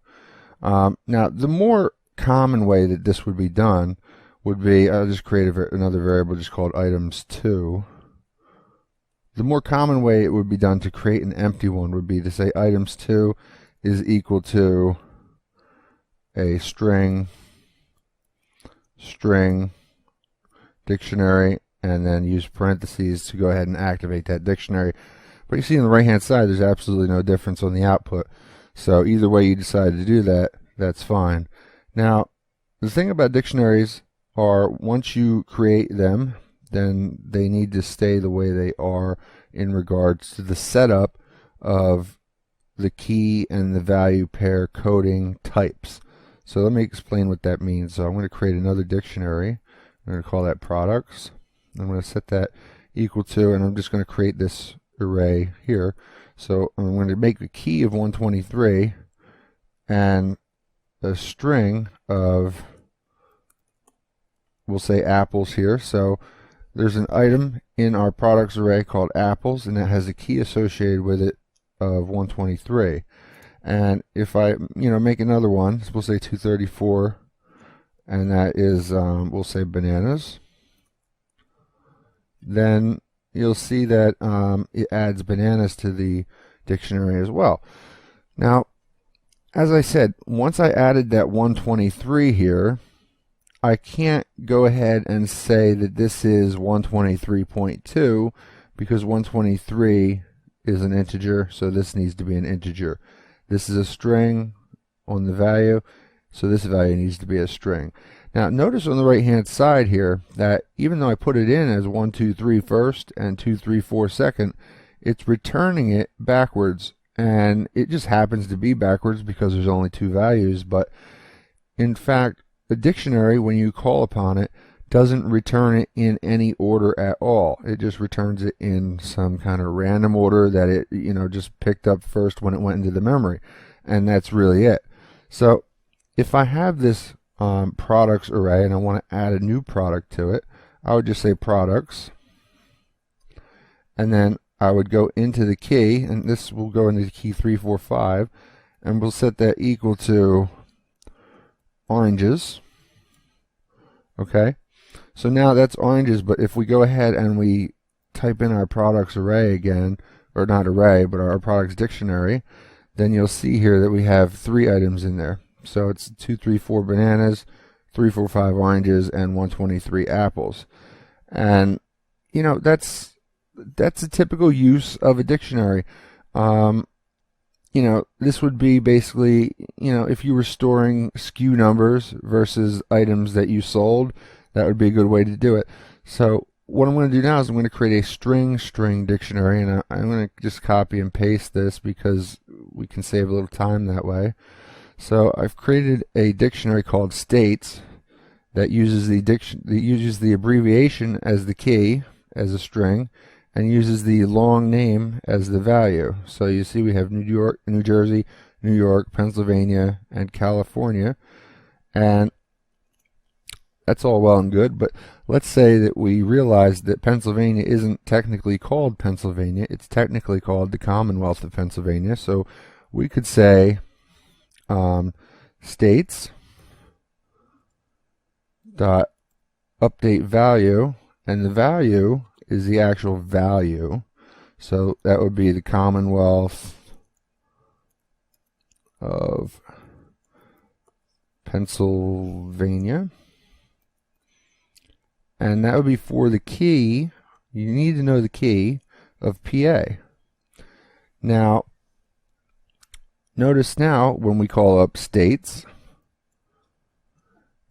Now the more common way that this would be done would be, I'll just create another variable just called items2. The more common way it would be done to create an empty one would be to say items2 is equal to a string dictionary, and then use parentheses to go ahead and activate that dictionary. But you see on the right hand side there's absolutely no difference on the output. So either way you decide to do that, that's fine. Now the thing about dictionaries are, once you create them, then they need to stay the way they are in regards to the setup of the key and the value pair coding types. So let me explain what that means. So I'm going to create another dictionary. I'm going to call that products. I'm going to set that equal to, and I'm just going to create this array here. So I'm going to make a key of 123 and a string of, we'll say apples here. So there's an item in our products array called apples, and that has a key associated with it of 123. And if I make another one, we'll say 234, and that is we'll say bananas, then you'll see that it adds bananas to the dictionary as well. Now, as I said, once I added that 123 here, I can't go ahead and say that this is 123.2, because 123 is an integer, so this needs to be an integer. This is a string on the value, so this value needs to be a string. Now notice on the right hand side here that even though I put it in as 123 first and 234 second, it's returning it backwards, and it just happens to be backwards because there's only two values. But in fact, the dictionary, when you call upon it, doesn't return it in any order at all. It just returns it in some kind of random order that it just picked up first when it went into the memory, and that's really it. So if I have this products array and I want to add a new product to it, I would just say products, and then I would go into the key, and this will go into the key 345, and we'll set that equal to oranges. Okay, so now that's oranges, but if we go ahead and we type in our products array again, or not array, but our products dictionary, then you'll see here that we have 3 items in there. So it's 234 bananas, 345 oranges, and 123 apples. And that's a typical use of a dictionary. This would be basically, if you were storing SKU numbers versus items that you sold, that would be a good way to do it. So what I'm going to do now is I'm going to create a string dictionary, and I'm going to just copy and paste this because we can save a little time that way. So I've created a dictionary called states that uses the abbreviation as the key as a string and uses the long name as the value. So you see we have New York, New Jersey, New York, Pennsylvania, and California, and that's all well and good, but let's say that we realize that Pennsylvania isn't technically called Pennsylvania, it's technically called the Commonwealth of Pennsylvania. So we could say states dot update value, and the value is the actual value. So that would be the Commonwealth of Pennsylvania. And that would be for the key. You need to know the key of PA. Now, notice now when we call up states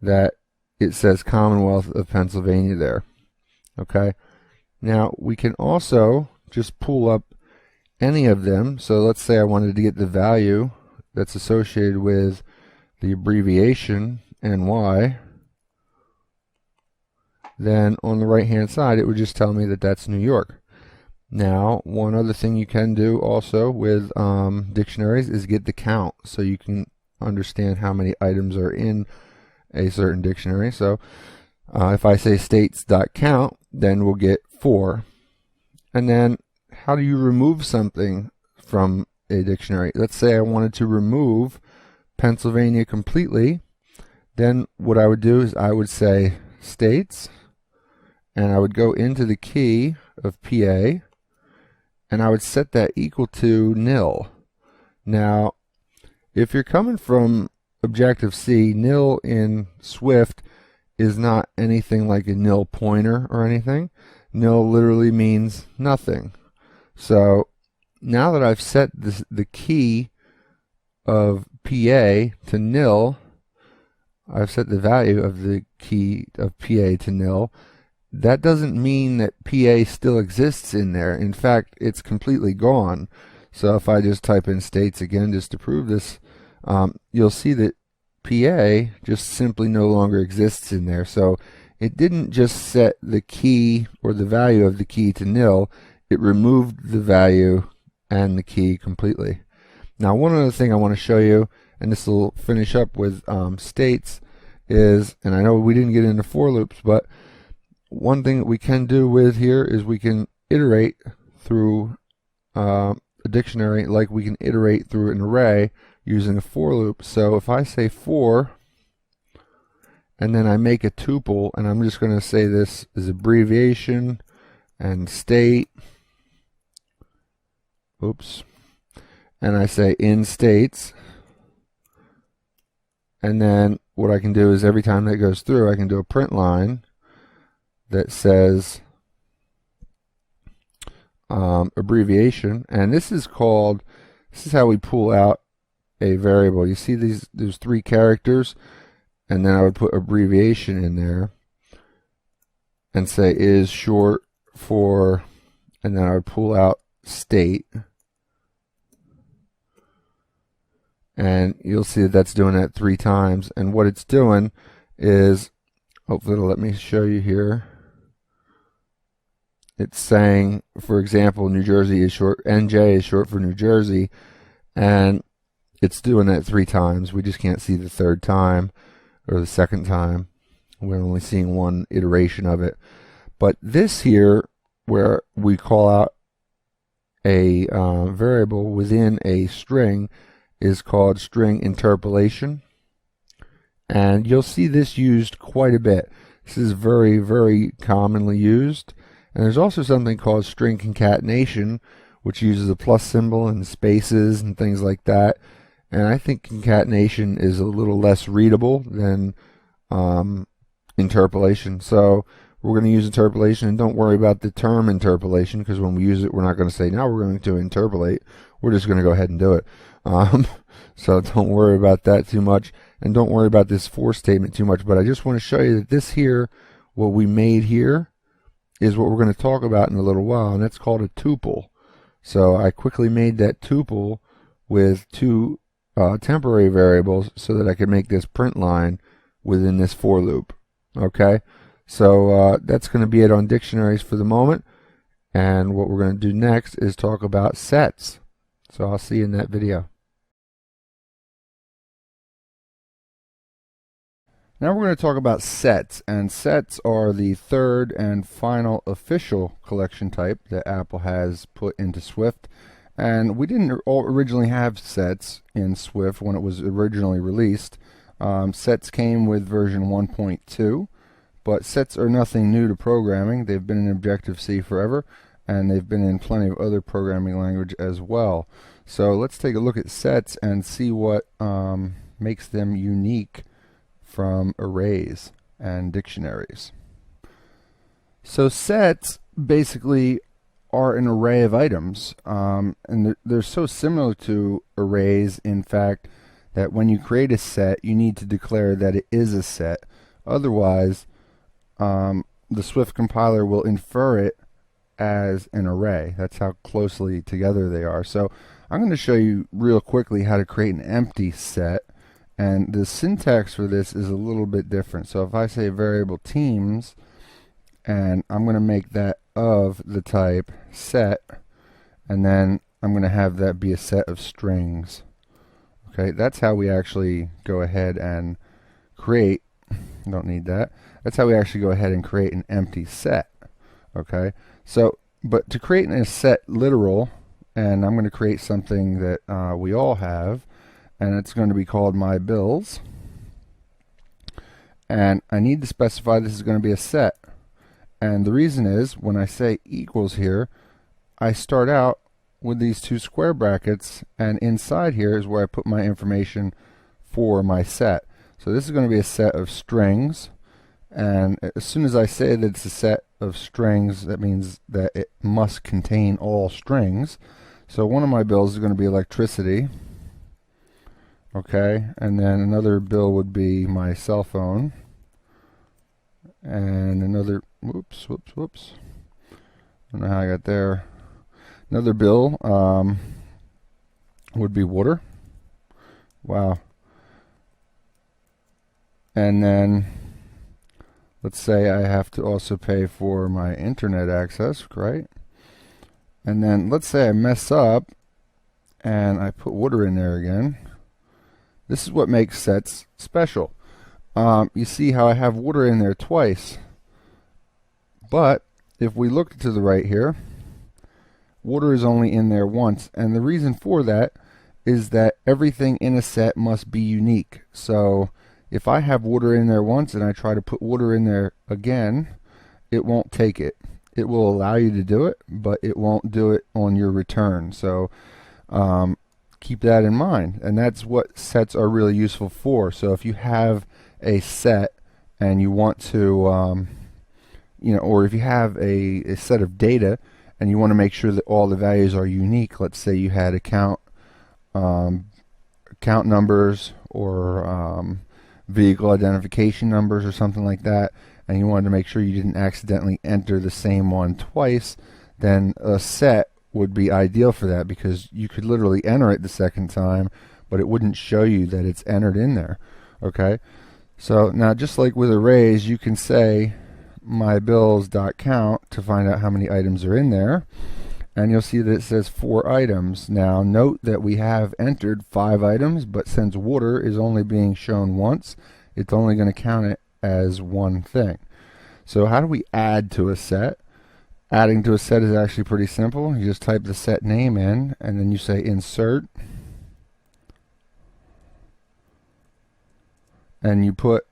that it says Commonwealth of Pennsylvania there. Okay. Now we can also just pull up any of them. So let's say I wanted to get the value that's associated with the abbreviation NY. Then on the right hand side it would just tell me that that's New York. Now one other thing you can do also with dictionaries is get the count, so you can understand how many items are in a certain dictionary. So if I say states.count, then we'll get 4. And then how do you remove something from a dictionary? Let's say I wanted to remove Pennsylvania completely. Then what I would do is I would say states, and I would go into the key of PA, and I would set that equal to nil. Now, if you're coming from Objective-C, nil in Swift is not anything like a nil pointer or anything. Nil literally means nothing. So now that I've set the key of PA to nil, I've set the value of the key of PA to nil. That doesn't mean that PA still exists in there. In fact, it's completely gone. So if I just type in states again just to prove this, you'll see that PA just simply no longer exists in there. So it didn't just set the key or the value of the key to nil, it removed the value and the key completely. Now one other thing I want to show you, and this will finish up with states, is, and I know we didn't get into for loops, but one thing that we can do with here is we can iterate through a dictionary like we can iterate through an array using a for loop. So if I say for, and then I make a tuple, and I'm just going to say this is abbreviation and state, oops, and I say in states, and then what I can do is every time that goes through I can do a print line that says abbreviation, and this is how we pull out a variable. You see there's 3 characters, and then I would put abbreviation in there and say is short for, and then I would pull out state, and you'll see that that's doing that 3 times. And what it's doing is, hopefully it'll let me show you here, it's saying, for example, New Jersey is short, NJ is short for New Jersey, and it's doing that 3 times. We just can't see the 3rd time or the 2nd time. We're only seeing one iteration of it. But this here, where we call out a variable within a string, is called string interpolation. And you'll see this used quite a bit. This is very, very commonly used. And there's also something called string concatenation, which uses a plus symbol and spaces and things like that. And I think concatenation is a little less readable than interpolation. So we're going to use interpolation, and don't worry about the term interpolation, because when we use it, we're not going to say, now we're going to interpolate. We're just going to go ahead and do it. So don't worry about that too much, and don't worry about this for statement too much. But I just want to show you that this here what we made here is what we're going to talk about in a little while, and that's called a tuple. So I quickly made that tuple with two temporary variables so that I could make this print line within this for loop. Okay, so that's going to be it on dictionaries for the moment, and what we're going to do next is talk about sets. So I'll see you in that video. Now we're going to talk about sets, and sets are the third and final official collection type that Apple has put into Swift. And we didn't originally have sets in Swift when it was originally released. Sets came with version 1.2, but sets are nothing new to programming. They've been in Objective-C forever, and they've been in plenty of other programming language as well. So let's take a look at sets and see what makes them unique from arrays and dictionaries. So sets basically are an array of items, and they're so similar to arrays, in fact, that when you create a set, you need to declare that it is a set. Otherwise, the Swift compiler will infer it as an array. That's how closely together they are. So I'm going to show you real quickly how to create an empty set. And the syntax for this is a little bit different. So if I say variable teams, and I'm going to make that of the type set, and then I'm going to have that be a set of strings. Okay, that's how we actually go ahead and create, don't need that, that's how we actually go ahead and create an empty set. Okay, so, but to create a set literal, and I'm going to create something that we all have, and it's going to be called my bills, and I need to specify this is going to be a set. And the reason is, when I say equals here, I start out with these two square brackets, and inside here is where I put my information for my set. So this is going to be a set of strings, and as soon as I say that it's a set of strings, that means that it must contain all strings. So one of my bills is going to be electricity. Okay, and then another bill would be my cell phone, and another, whoops, I don't know how I got there. Another bill would be water. Wow. And then let's say I have to also pay for my internet access, right? And then let's say I mess up and I put water in there again. This is what makes sets special. You see how I have water in there twice. But if we look to the right here, water is only in there once. And the reason for that is that everything in a set must be unique. So if I have water in there once and I try to put water in there again, it won't take it. It will allow you to do it, but it won't do it on your return. So keep that in mind, and that's what sets are really useful for. So if you have a set and you want to or if you have a set of data and you want to make sure that all the values are unique, let's say you had account numbers or vehicle identification numbers or something like that, and you wanted to make sure you didn't accidentally enter the same one twice, then a set would be ideal for that, because you could literally enter it the second time, but it wouldn't show you that it's entered in there. Okay, so now just like with arrays, you can say mybills.count to find out how many items are in there, and you'll see that it says 4 items. Now note that we have entered 5 items, but since water is only being shown once, it's only going to count it as one thing. So how do we add to a set? Adding to a set is actually pretty simple. You just type the set name in, and then you say insert, and you put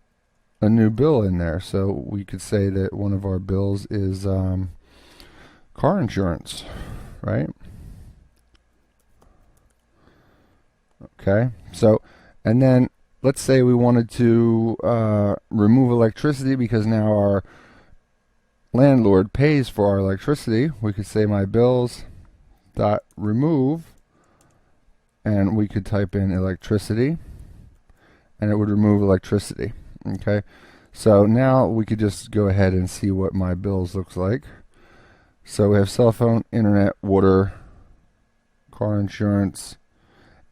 a new bill in there. So we could say that one of our bills is car insurance, right? Okay, so, and then let's say we wanted to remove electricity because now our landlord pays for our electricity. We could say my bills dot remove, and we could type in electricity, and it would remove electricity. Okay, So now we could just go ahead and see what my bills looks like. So we have cell phone, internet, water, car insurance,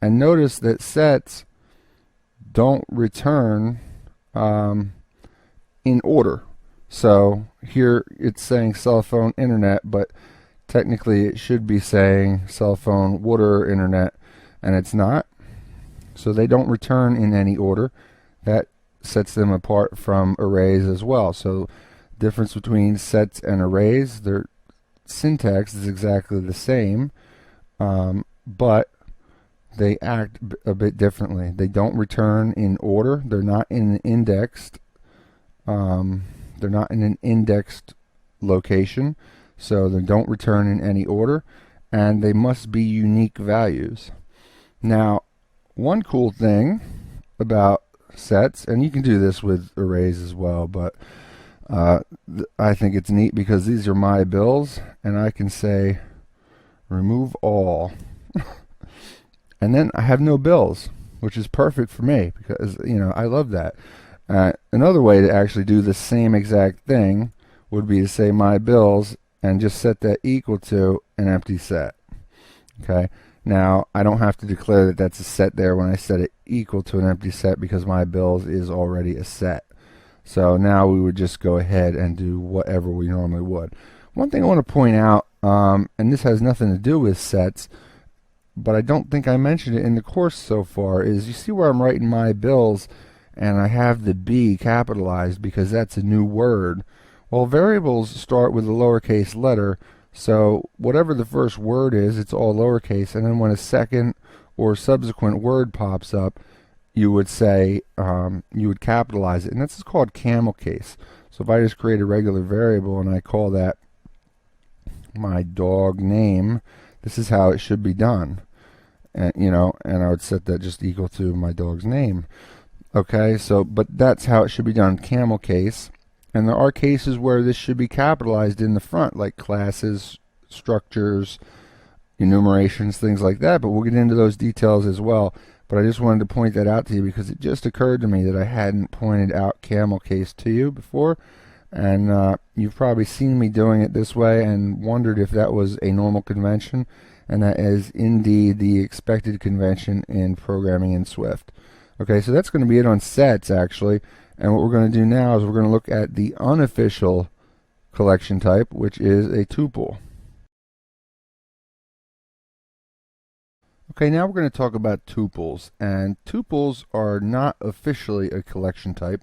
and notice that sets don't return in order. So here it's saying cell phone, internet, but technically it should be saying cell phone, water, internet, and it's not. So they don't return in any order. That sets them apart from arrays as well. So difference between sets and arrays, their syntax is exactly the same, but they act a bit differently. They don't return in order. They're not in an indexed. They're not in an indexed location, so they don't return in any order, and they must be unique values. Now, one cool thing about sets, and you can do this with arrays as well, but I think it's neat because these are my bills, and I can say remove all. And then I have no bills, which is perfect for me because, you know, I love that. Another way to actually do the same exact thing would be to say my bills and just set that equal to an empty set. Okay. Now, I don't have to declare that that's a set there when I set it equal to an empty set because my bills is already a set. So now we would just go ahead and do whatever we normally would. One thing I want to point out, and this has nothing to do with sets, but I don't think I mentioned it in the course so far, is you see where I'm writing my bills and I have the B capitalized because that's a new word. Well, variables start with a lowercase letter, so whatever the first word is, it's all lowercase, and then when a second or subsequent word pops up, you would say, you would capitalize it, and that's called camel case. So if I just create a regular variable and I call that my dog name, this is how it should be done. And you know, and I would set that just equal to my dog's name. Okay, so but that's how it should be done, camel case. And there are cases where this should be capitalized in the front, like classes, structures, enumerations, things like that, but we'll get into those details as well. But I just wanted to point that out to you because it just occurred to me that I hadn't pointed out camel case to you before, and you've probably seen me doing it this way and wondered if that was a normal convention, and that is indeed the expected convention in programming in Swift. Okay, so that's going to be it on sets actually, and what we're going to do now is we're going to look at the unofficial collection type, which is a tuple. Okay, now we're going to talk about tuples, and tuples are not officially a collection type,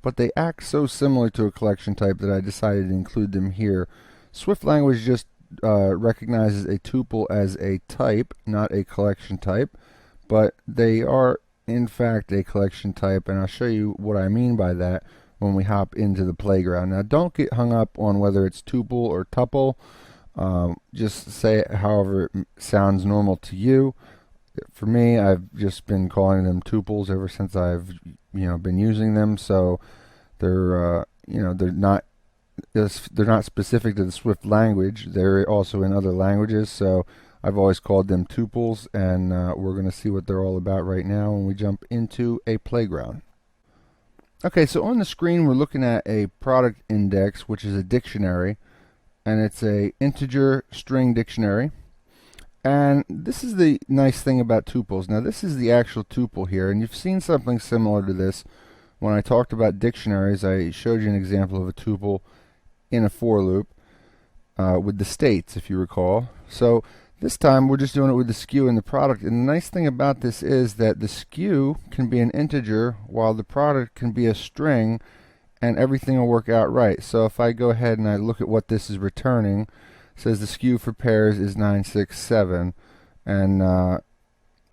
but they act so similar to a collection type that I decided to include them here. Swift language just recognizes a tuple as a type, not a collection type, but they are in fact a collection type, and I'll show you what I mean by that when we hop into the playground. Now don't get hung up on whether it's tuple or tuple. Just say it however it sounds normal to you. For me, I've just been calling them tuples ever since I've been using them. So they're they're not specific to the Swift language. They're also in other languages. So I've always called them tuples, and we're going to see what they're all about right now when we jump into a playground. Okay, so on the screen we're looking at a product index, which is a dictionary, and it's a integer string dictionary. And this is the nice thing about tuples. Now this is the actual tuple here, and you've seen something similar to this when I talked about dictionaries. I showed you an example of a tuple in a for loop with the states, if you recall. So this time we're just doing it with the skew and the product, and the nice thing about this is that the skew can be an integer while the product can be a string, and everything will work out right. So if I go ahead and I look at what this is returning, it says the skew for pairs is 967, and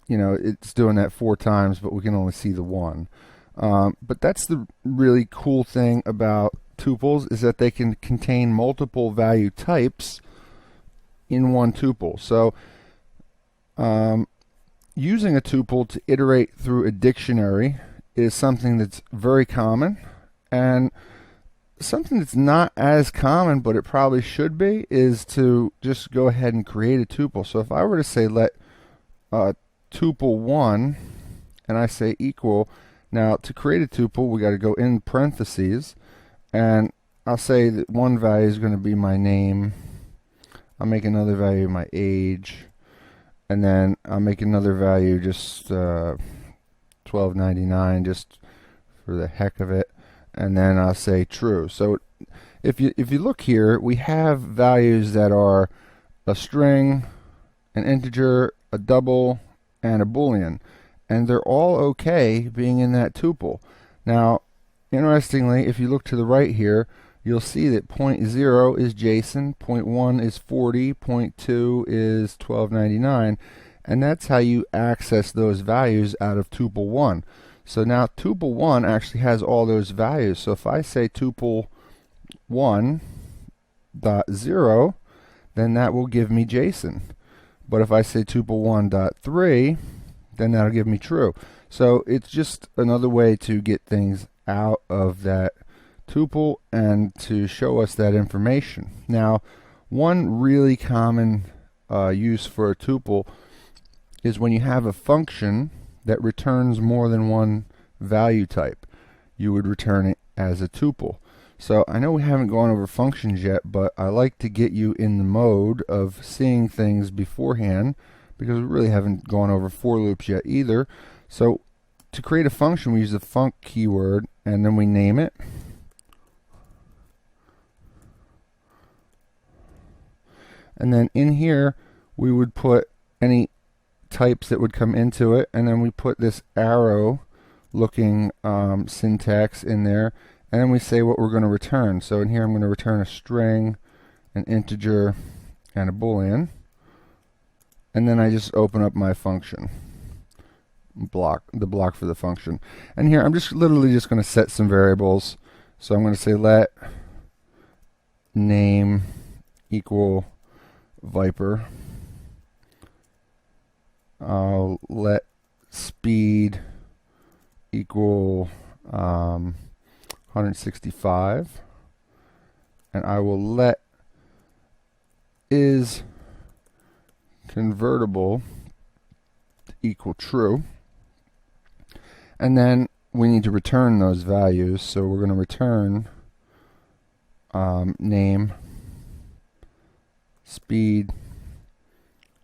it's doing that 4 times, but we can only see the 1. But that's the really cool thing about tuples, is that they can contain multiple value types in one tuple. So using a tuple to iterate through a dictionary is something that's very common, and something that's not as common but it probably should be is to just go ahead and create a tuple. So if I were to say let tuple 1 and I say equal, Now to create a tuple, we got to go in parentheses, and I'll say that one value is going to be my name. I'll make another value my age, and then I'll make another value just $12.99 just for the heck of it, and then I'll say true. So if you look here, we have values that are a string, an integer, a double, and a boolean, and they're all okay being in that tuple. Now interestingly, if you look to the right here, you'll see that 0.0 is JSON, 0.1 is 40, 0.2 is $12.99, and that's how you access those values out of tuple 1. So now tuple 1 actually has all those values. So if I say tuple 1.0, then that will give me JSON. But if I say tuple 1.3, then that'll give me true. So it's just another way to get things out of that tuple and to show us that information. Now, one really common use for a tuple is when you have a function that returns more than one value type. You would return it as a tuple. So I know we haven't gone over functions yet, but I like to get you in the mode of seeing things beforehand, because we really haven't gone over for loops yet either. So to create a function, we use the func keyword, and then we name it. And then in here, we would put any types that would come into it, and then we put this arrow looking syntax in there, and then we say what we're going to return. So in here, I'm going to return a string, an integer, and a boolean. And then I just open up my function block, the block for the function. And here I'm just literally just going to set some variables. So I'm going to say let name equal Viper. I'll let speed equal 165, and I will let is convertible equal true, and then we need to return those values. So we're going to return name, speed,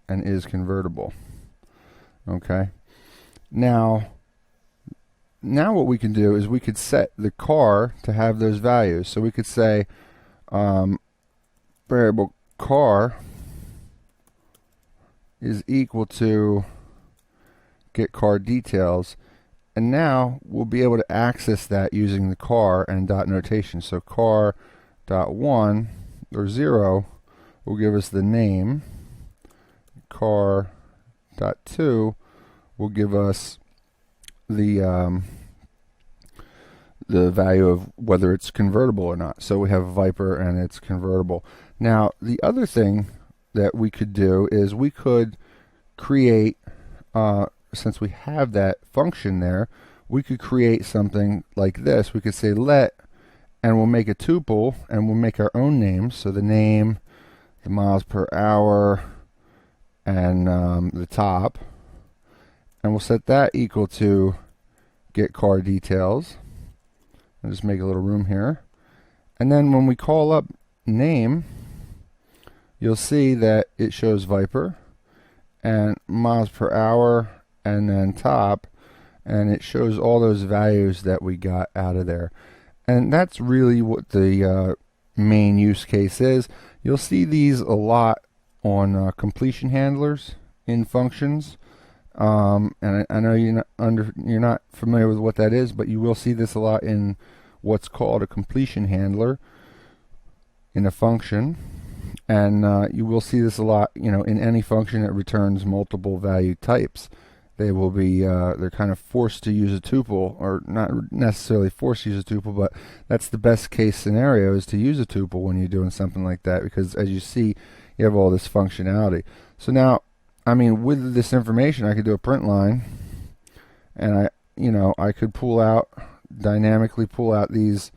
and is convertible. Okay. Now what we can do is we could set the car to have those values. So we could say variable car is equal to get car details, and now we'll be able to access that using the car and dot notation. So car dot 1 or 0 will give us the name. Car dot 2 will give us the value of whether it's convertible or not. So we have Viper and it's convertible. Now the other thing that we could do is we could create, since we have that function there, we could create something like this. We could say let, and we'll make a tuple, and we'll make our own names. So the name, the miles per hour, and the top, and we'll set that equal to get car details. I'll just make a little room here, and then when we call up name, you'll see that it shows Viper and miles per hour and then top, and it shows all those values that we got out of there. And that's really what the main use case is. You'll see these a lot on completion handlers in functions, and I know you're not familiar with what that is, but you will see this a lot in what's called a completion handler in a function. And you will see this a lot, in any function that returns multiple value types. They will be, they're kind of forced to use a tuple, or not necessarily forced to use a tuple, but that's the best case scenario, is to use a tuple when you're doing something like that, because as you see, you have all this functionality. So now, with this information, I could do a print line, and I could dynamically pull out these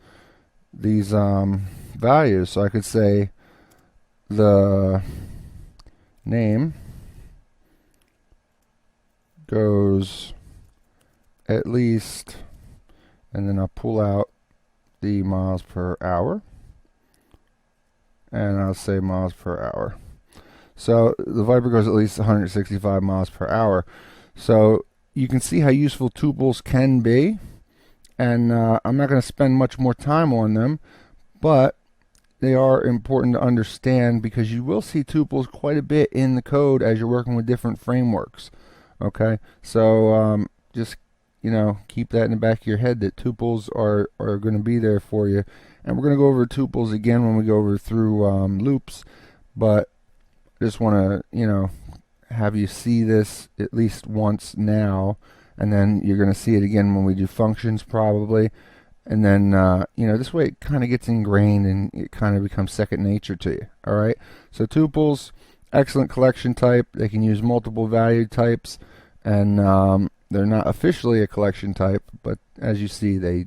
values. So I could say the name goes at least and then I'll pull out the miles per hour, and I'll say miles per hour. So the Viper goes at least 165 miles per hour. So you can see how useful tuples can be, and I'm not going to spend much more time on them, but they are important to understand because you will see tuples quite a bit in the code as you're working with different frameworks. Okay, so just keep that in the back of your head that tuples are going to be there for you, and we're going to go over tuples again when we go over through loops, but I just want to have you see this at least once now, and then you're going to see it again when we do functions probably, and then this way it kind of gets ingrained and it kind of becomes second nature to you. All right, so tuples, excellent collection type. They can use multiple value types, and they're not officially a collection type, but as you see, they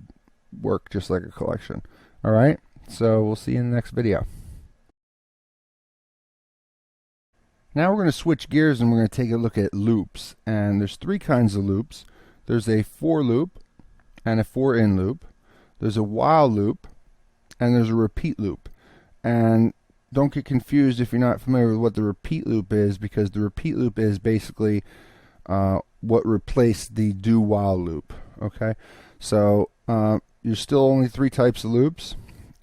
work just like a collection. All right, so we'll see you in the next video. Now we're going to switch gears and we're going to take a look at loops. And there's three kinds of loops. There's a for loop and a for in loop. There's a while loop, and there's a repeat loop. And don't get confused if you're not familiar with what the repeat loop is, because the repeat loop is basically what replaced the do while loop. Okay, so there's still only three types of loops,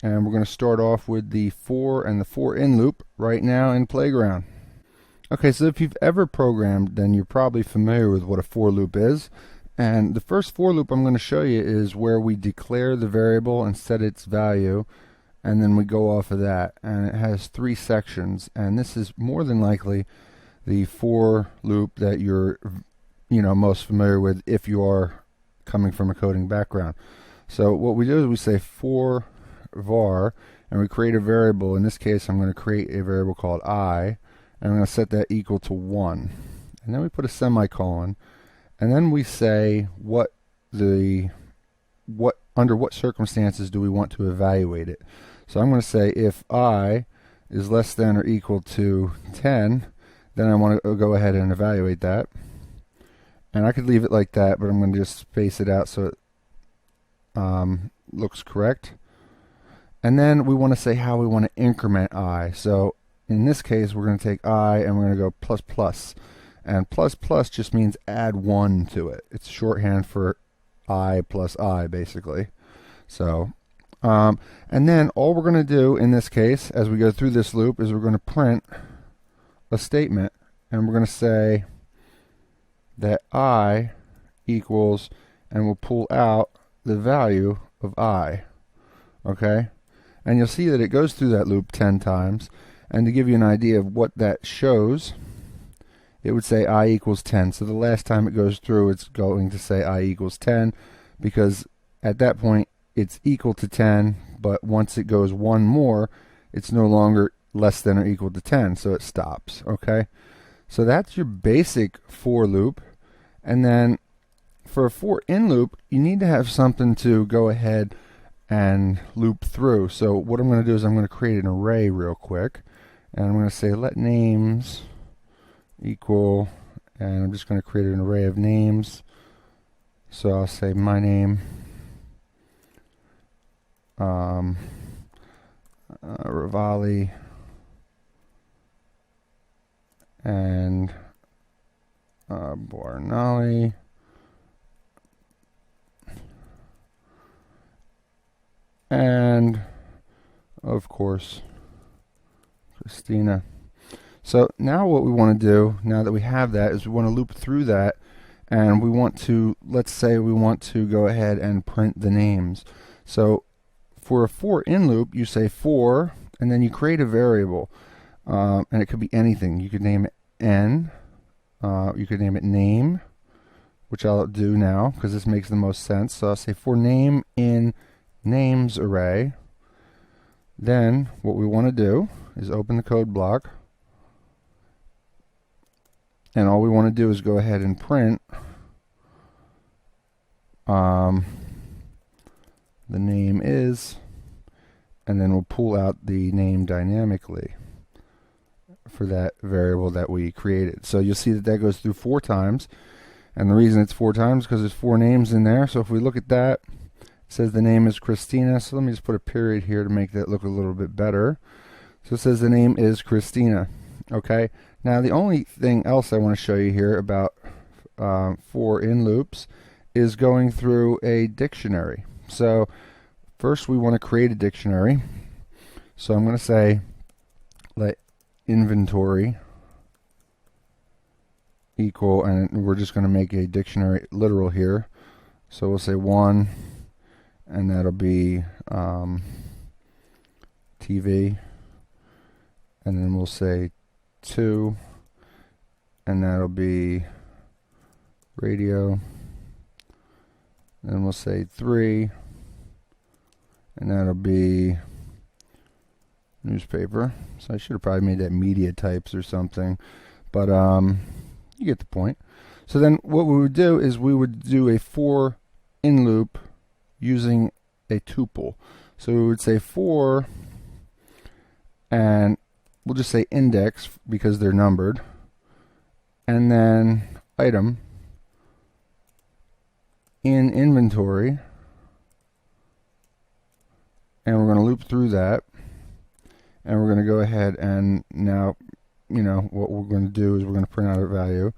and we're going to start off with the for and the for in loop right now in Playground. Okay, so if you've ever programmed, then you're probably familiar with what a for loop is. And the first for loop I'm going to show you is where we declare the variable and set its value, and then we go off of that. And it has three sections, and this is more than likely the for loop that you're most familiar with if you are coming from a coding background. So what we do is we say for var, and we create a variable. In this case, I'm going to create a variable called I, and I'm going to set that equal to 1. And then we put a semicolon, and then we say under what circumstances do we want to evaluate it. So I'm going to say if I is less than or equal to 10, then I want to go ahead and evaluate that. And I could leave it like that, but I'm going to just space it out so it looks correct. And then we want to say how we want to increment I. So in this case, we're going to take I and we're going to go plus plus. And plus plus just means add 1 to it. It's shorthand for I plus I, basically. So, and then all we're going to do in this case, as we go through this loop, is we're going to print a statement. And we're going to say that I equals, and we'll pull out the value of I. Okay? And you'll see that it goes through that loop 10 times. And to give you an idea of what that shows, it would say I equals 10. So the last time it goes through, it's going to say I equals 10, because at that point it's equal to 10, but once it goes one more, it's no longer less than or equal to 10, so it stops. Okay, so that's your basic for loop. And then for a for in loop, you need to have something to go ahead and loop through. So what I'm going to do is I'm going to create an array real quick, and I'm going to say let names equal, and I'm just going to create an array of names. So I'll say my name, Rivali, and Barnali, and of course Christina. So now what we want to do, now that we have that, is we want to loop through that, and we want to, let's say we want to go ahead and print the names. So for a for in loop, you say for, and then you create a variable, and it could be anything. You could name it n, you could name it name, which I'll do now because this makes the most sense. So I'll say for name in names array. Then what we want to do is open the code block, and all we want to do is go ahead and print the name is, and then we'll pull out the name dynamically for that variable that we created. So you'll see that that goes through 4 times, and the reason it's 4 times is because there's 4 names in there. So if we look at that says the name is Christina, so let me just put a period here to make that look a little bit better. So it says the name is Christina. Okay, now the only thing else I want to show you here about for in loops is going through a dictionary. So first we want to create a dictionary. So I'm going to say let inventory equal, and we're just going to make a dictionary literal here. So we'll say 1, and that'll be TV, and then we'll say 2, and that'll be radio, and we'll say 3, and that'll be newspaper. So I should have probably made that media types or something, but you get the point. So then what we would do is we would do a for in loop using a tuple. So we would say for, and we'll just say index because they're numbered, and then item in inventory, and we're going to loop through that, and we're going to go ahead and now, you know, what we're going to do is we're going to print out a value.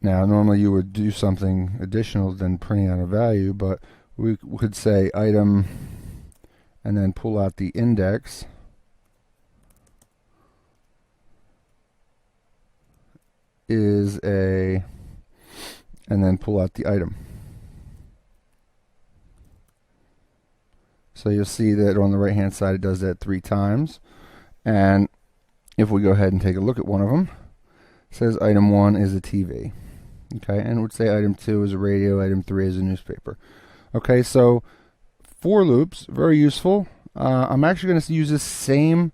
Now normally you would do something additional than printing out a value, but we could say item and then pull out the index, is a, and then pull out the item. So you'll see that on the right hand side it does that 3 times. And if we go ahead and take a look at one of them, it says item 1 is a TV. Okay, and it would say item 2 is a radio, item 3 is a newspaper. Okay, so for loops, very useful. I'm actually going to use this same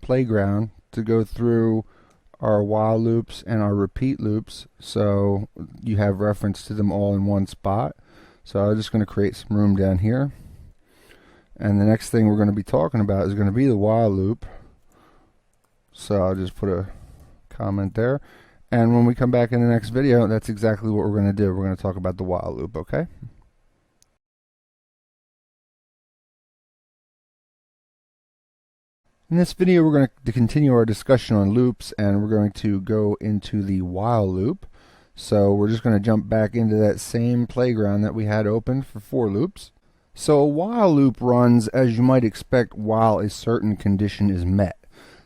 playground to go through our while loops and our repeat loops, so you have reference to them all in one spot. So I'm just going to create some room down here, and the next thing we're going to be talking about is going to be the while loop. So I'll just put a comment there, and when we come back in the next video, that's exactly what we're going to do. We're going to talk about the while loop. Okay. In this video, we're going to continue our discussion on loops, and we're going to go into the while loop. So we're just going to jump back into that same playground that we had open for loops. So a while loop runs, as you might expect, while a certain condition is met.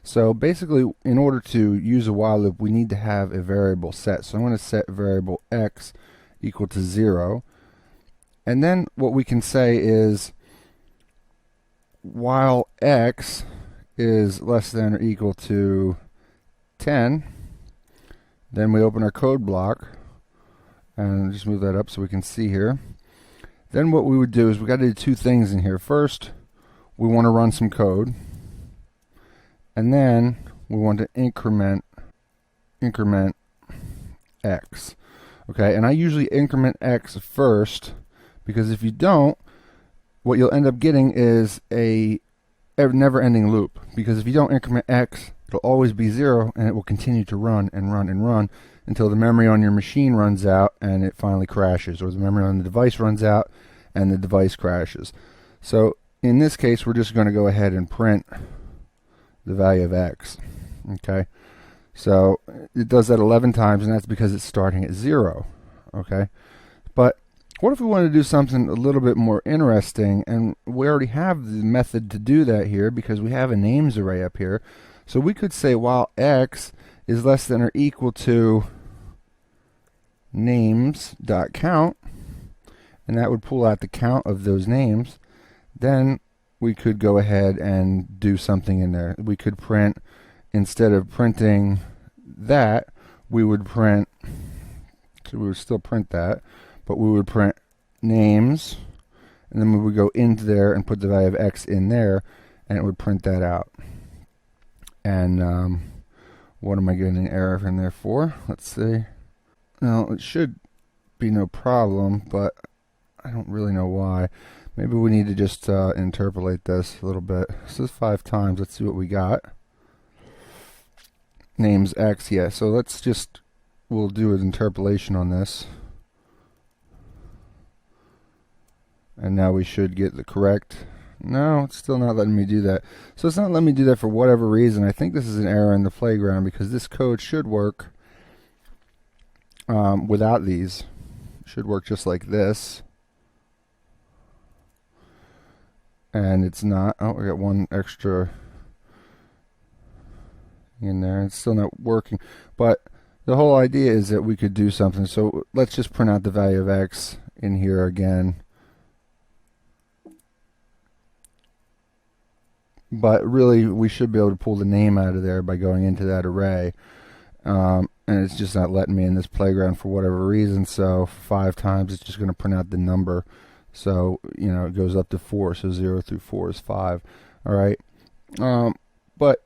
So basically, in order to use a while loop, we need to have a variable set. So I'm going to set variable x equal to 0. And then what we can say is while x is less than or equal to 10, then we open our code block, and just move that up so we can see here. Then what we would do is we got to do 2 things in here. First, we want to run some code, and then we want to increment x. Okay, and I usually increment x first, because if you don't, what you'll end up getting is a never-ending loop. Because if you don't increment x, it'll always be 0, and it will continue to run and run and run until the memory on your machine runs out and it finally crashes, or the memory on the device runs out and the device crashes. So in this case, we're just going to go ahead and print the value of x. Okay, so it does that 11 times, and that's because it's starting at 0. Okay, but what if we want to do something a little bit more interesting? And we already have the method to do that here because we have a names array up here. So we could say while x is less than or equal to names.count, and that would pull out the count of those names. Then we could go ahead and do something in there. We could print, instead of printing that, we would print, so we would still print that, but we would print names, and then we would go into there and put the value of x in there, and it would print that out. And what am I getting an error in there for? Let's see. Now, it should be no problem, but I don't really know why. Maybe we need to just interpolate this a little bit. This is 5 times. Let's see what we got. Names x, yeah. So let's just, we'll do an interpolation on this. And now we should get the correct. No, it's still not letting me do that. So it's not letting me do that for whatever reason. I think this is an error in the playground, because this code should work without these. It should work just like this. And it's not. Oh, I got one extra in there. It's still not working. But the whole idea is that we could do something. So let's just print out the value of x in here again. But really, we should be able to pull the name out of there by going into that array. And it's just not letting me in this playground for whatever reason. So 5 times, it's just going to print out the number. So, you know, it goes up to 4. So 0 through 4 is 5. All right. But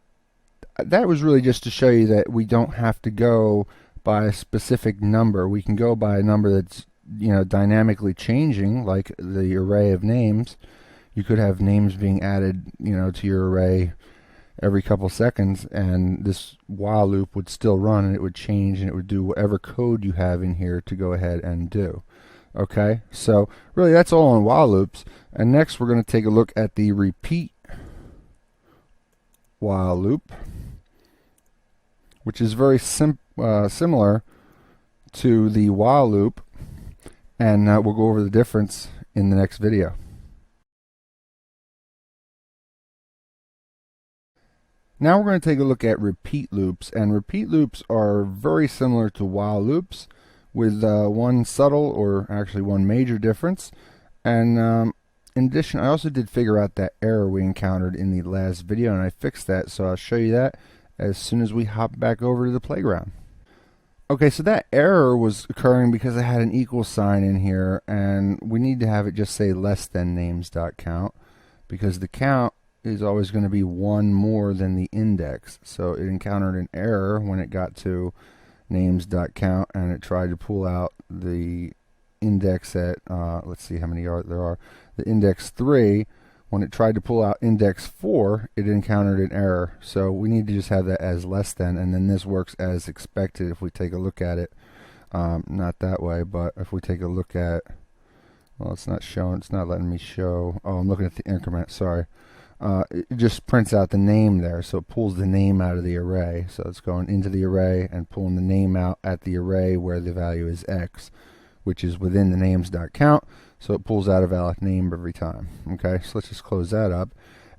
that was really just to show you that we don't have to go by a specific number. We can go by a number that's, you know, dynamically changing, like the array of names. You could have names being added, you know, to your array every couple seconds, and this while loop would still run, and it would change, and it would do whatever code you have in here to go ahead and do. Okay, so really that's all on while loops. And next we're going to take a look at the repeat while loop, which is very similar to the while loop, and we'll go over the difference in the next video. Now we're going to take a look at repeat loops, and repeat loops are very similar to while loops, with one subtle, or actually one major difference. And in addition, I also did figure out that error we encountered in the last video, and I fixed that, so I'll show you that as soon as we hop back over to the playground. Okay, so that error was occurring because I had an equal sign in here, and we need to have it just say less than names.count, because the count is always going to be one more than the index. So it encountered an error when it got to names.count, and it tried to pull out the index at, let's see how many there are, the index 3. When it tried to pull out index 4, it encountered an error. So we need to just have that as less than, and then this works as expected if we take a look at it. Not that way, but if we take a look at, well, it's not showing, it's not letting me show. Oh, I'm looking at the increment, sorry. It just prints out the name there, so it pulls the name out of the array. So it's going into the array and pulling the name out at the array where the value is x, which is within the names.count. So it pulls out a valid name every time. Okay, so let's just close that up.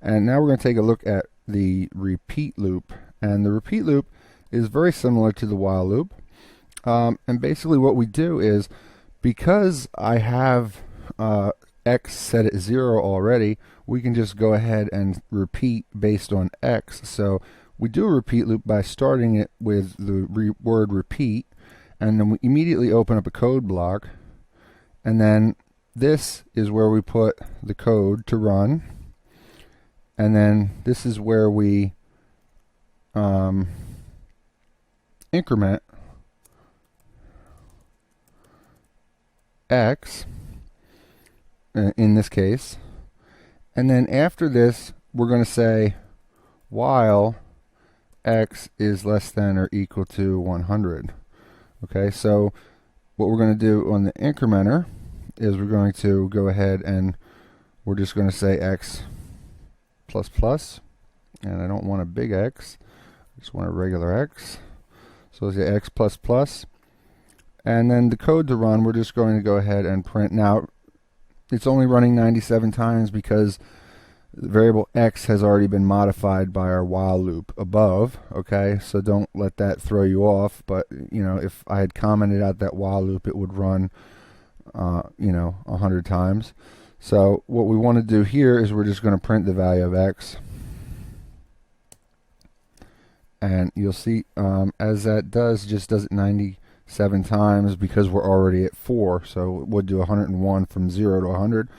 And now we're going to take a look at the repeat loop. And the repeat loop is very similar to the while loop. And basically what we do is, because I have x set at 0 already, we can just go ahead and repeat based on x. So we do a repeat loop by starting it with the word repeat, and then we immediately open up a code block, and then this is where we put the code to run, and then this is where we increment x in this case. And then after this, we're going to say while x is less than or equal to 100. Okay, so what we're going to do on the incrementer is we're going to go ahead and we're just going to say x plus plus, and I don't want a big X, I just want a regular X. So let's say x plus plus, and then the code to run, we're just going to go ahead and print. Now it's only running 97 times because the variable x has already been modified by our while loop above. Okay, so don't let that throw you off. But you know, if I had commented out that while loop, it would run you know, 100 times. So what we want to do here is we're just going to print the value of x, and you'll see as that just does it 97 times because we're already at 4, so it would do 101 from 0 to 100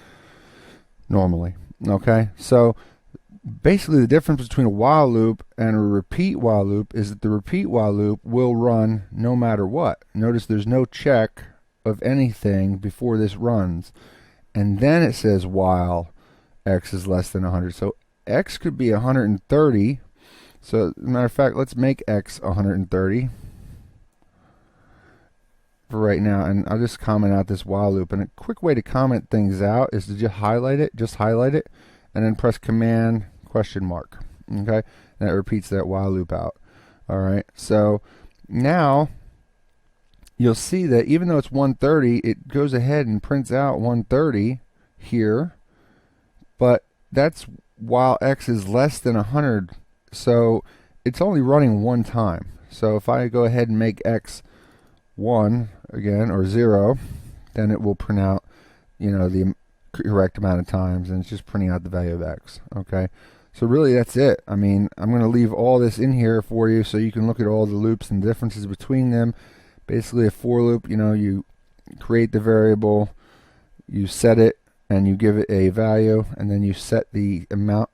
normally. Okay, so basically the difference between a while loop and a repeat while loop is that the repeat while loop will run no matter what. Notice there's no check of anything before this runs, and then it says while x is less than 100. So x could be 130. So as a matter of fact, let's make x 130. for right now, and I'll just comment out this while loop. And a quick way to comment things out is to just highlight it, and then press Command ? Okay, and that repeats that while loop out. All right, so now you'll see that even though it's 130, it goes ahead and prints out 130 here, but that's while x is less than 100, so it's only running one time. So if I go ahead and make x 1 again, or 0, then it will print out, you know, the correct amount of times, and it's just printing out the value of x. Okay, so really that's it. I mean, I'm going to leave all this in here for you so you can look at all the loops and differences between them. Basically a for loop, you know, you create the variable, you set it, and you give it a value, and then you set the amount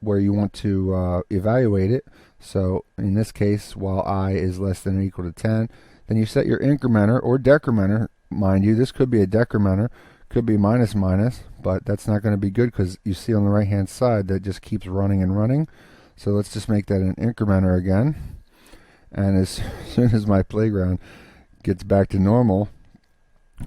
where you want to evaluate it. So in this case, while I is less than or equal to 10, then you set your incrementer or decrementer. Mind you, this could be a decrementer, could be minus minus, but that's not going to be good because you see on the right hand side that just keeps running and running. So let's just make that an incrementer again. And as soon as my playground gets back to normal,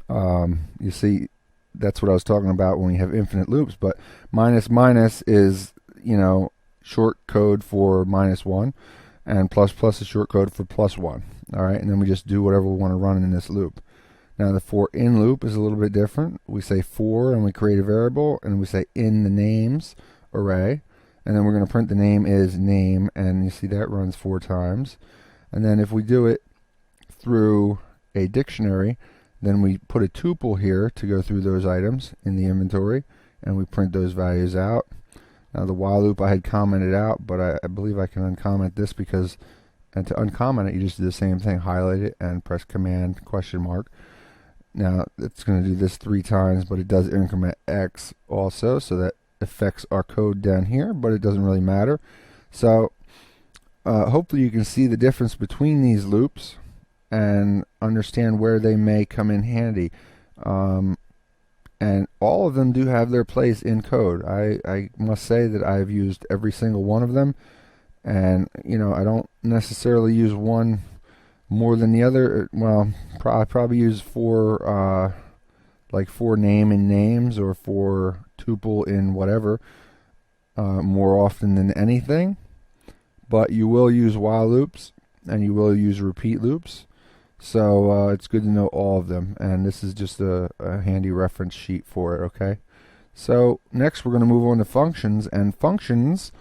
you see that's what I was talking about when you have infinite loops. But minus minus is, you know, short code for -1, and plus plus is short code for +1. All right, and then we just do whatever we want to run in this loop. Now the for in loop is a little bit different. We say for and we create a variable, and we say in the names array, and then we're going to print the name is name, and you see that runs 4 times. And then if we do it through a dictionary, then we put a tuple here to go through those items in the inventory, and we print those values out. Now the while loop I had commented out, but I believe I can uncomment this because, and to uncomment it, you just do the same thing, highlight it and press Command ? Now it's going to do this 3 times, but it does increment x also, so that affects our code down here, but it doesn't really matter. So hopefully you can see the difference between these loops and understand where they may come in handy. And all of them do have their place in code. I must say that I've used every single one of them, and you know, I don't necessarily use one more than the other. Well, I probably use for name in names, or for tuple in whatever, more often than anything. But you will use while loops, and you will use repeat loops. So it's good to know all of them, and this is just a handy reference sheet for it. Okay, so next we're going to move on to functions, and functions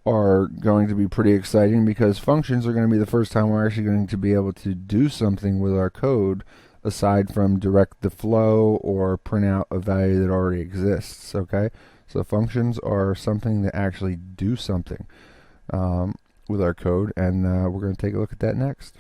are going to be pretty exciting because functions are going to be the first time we're actually going to be able to do something with our code aside from direct the flow or print out a value that already exists. Okay, so functions are something that actually do something with our code, and we're going to take a look at that next.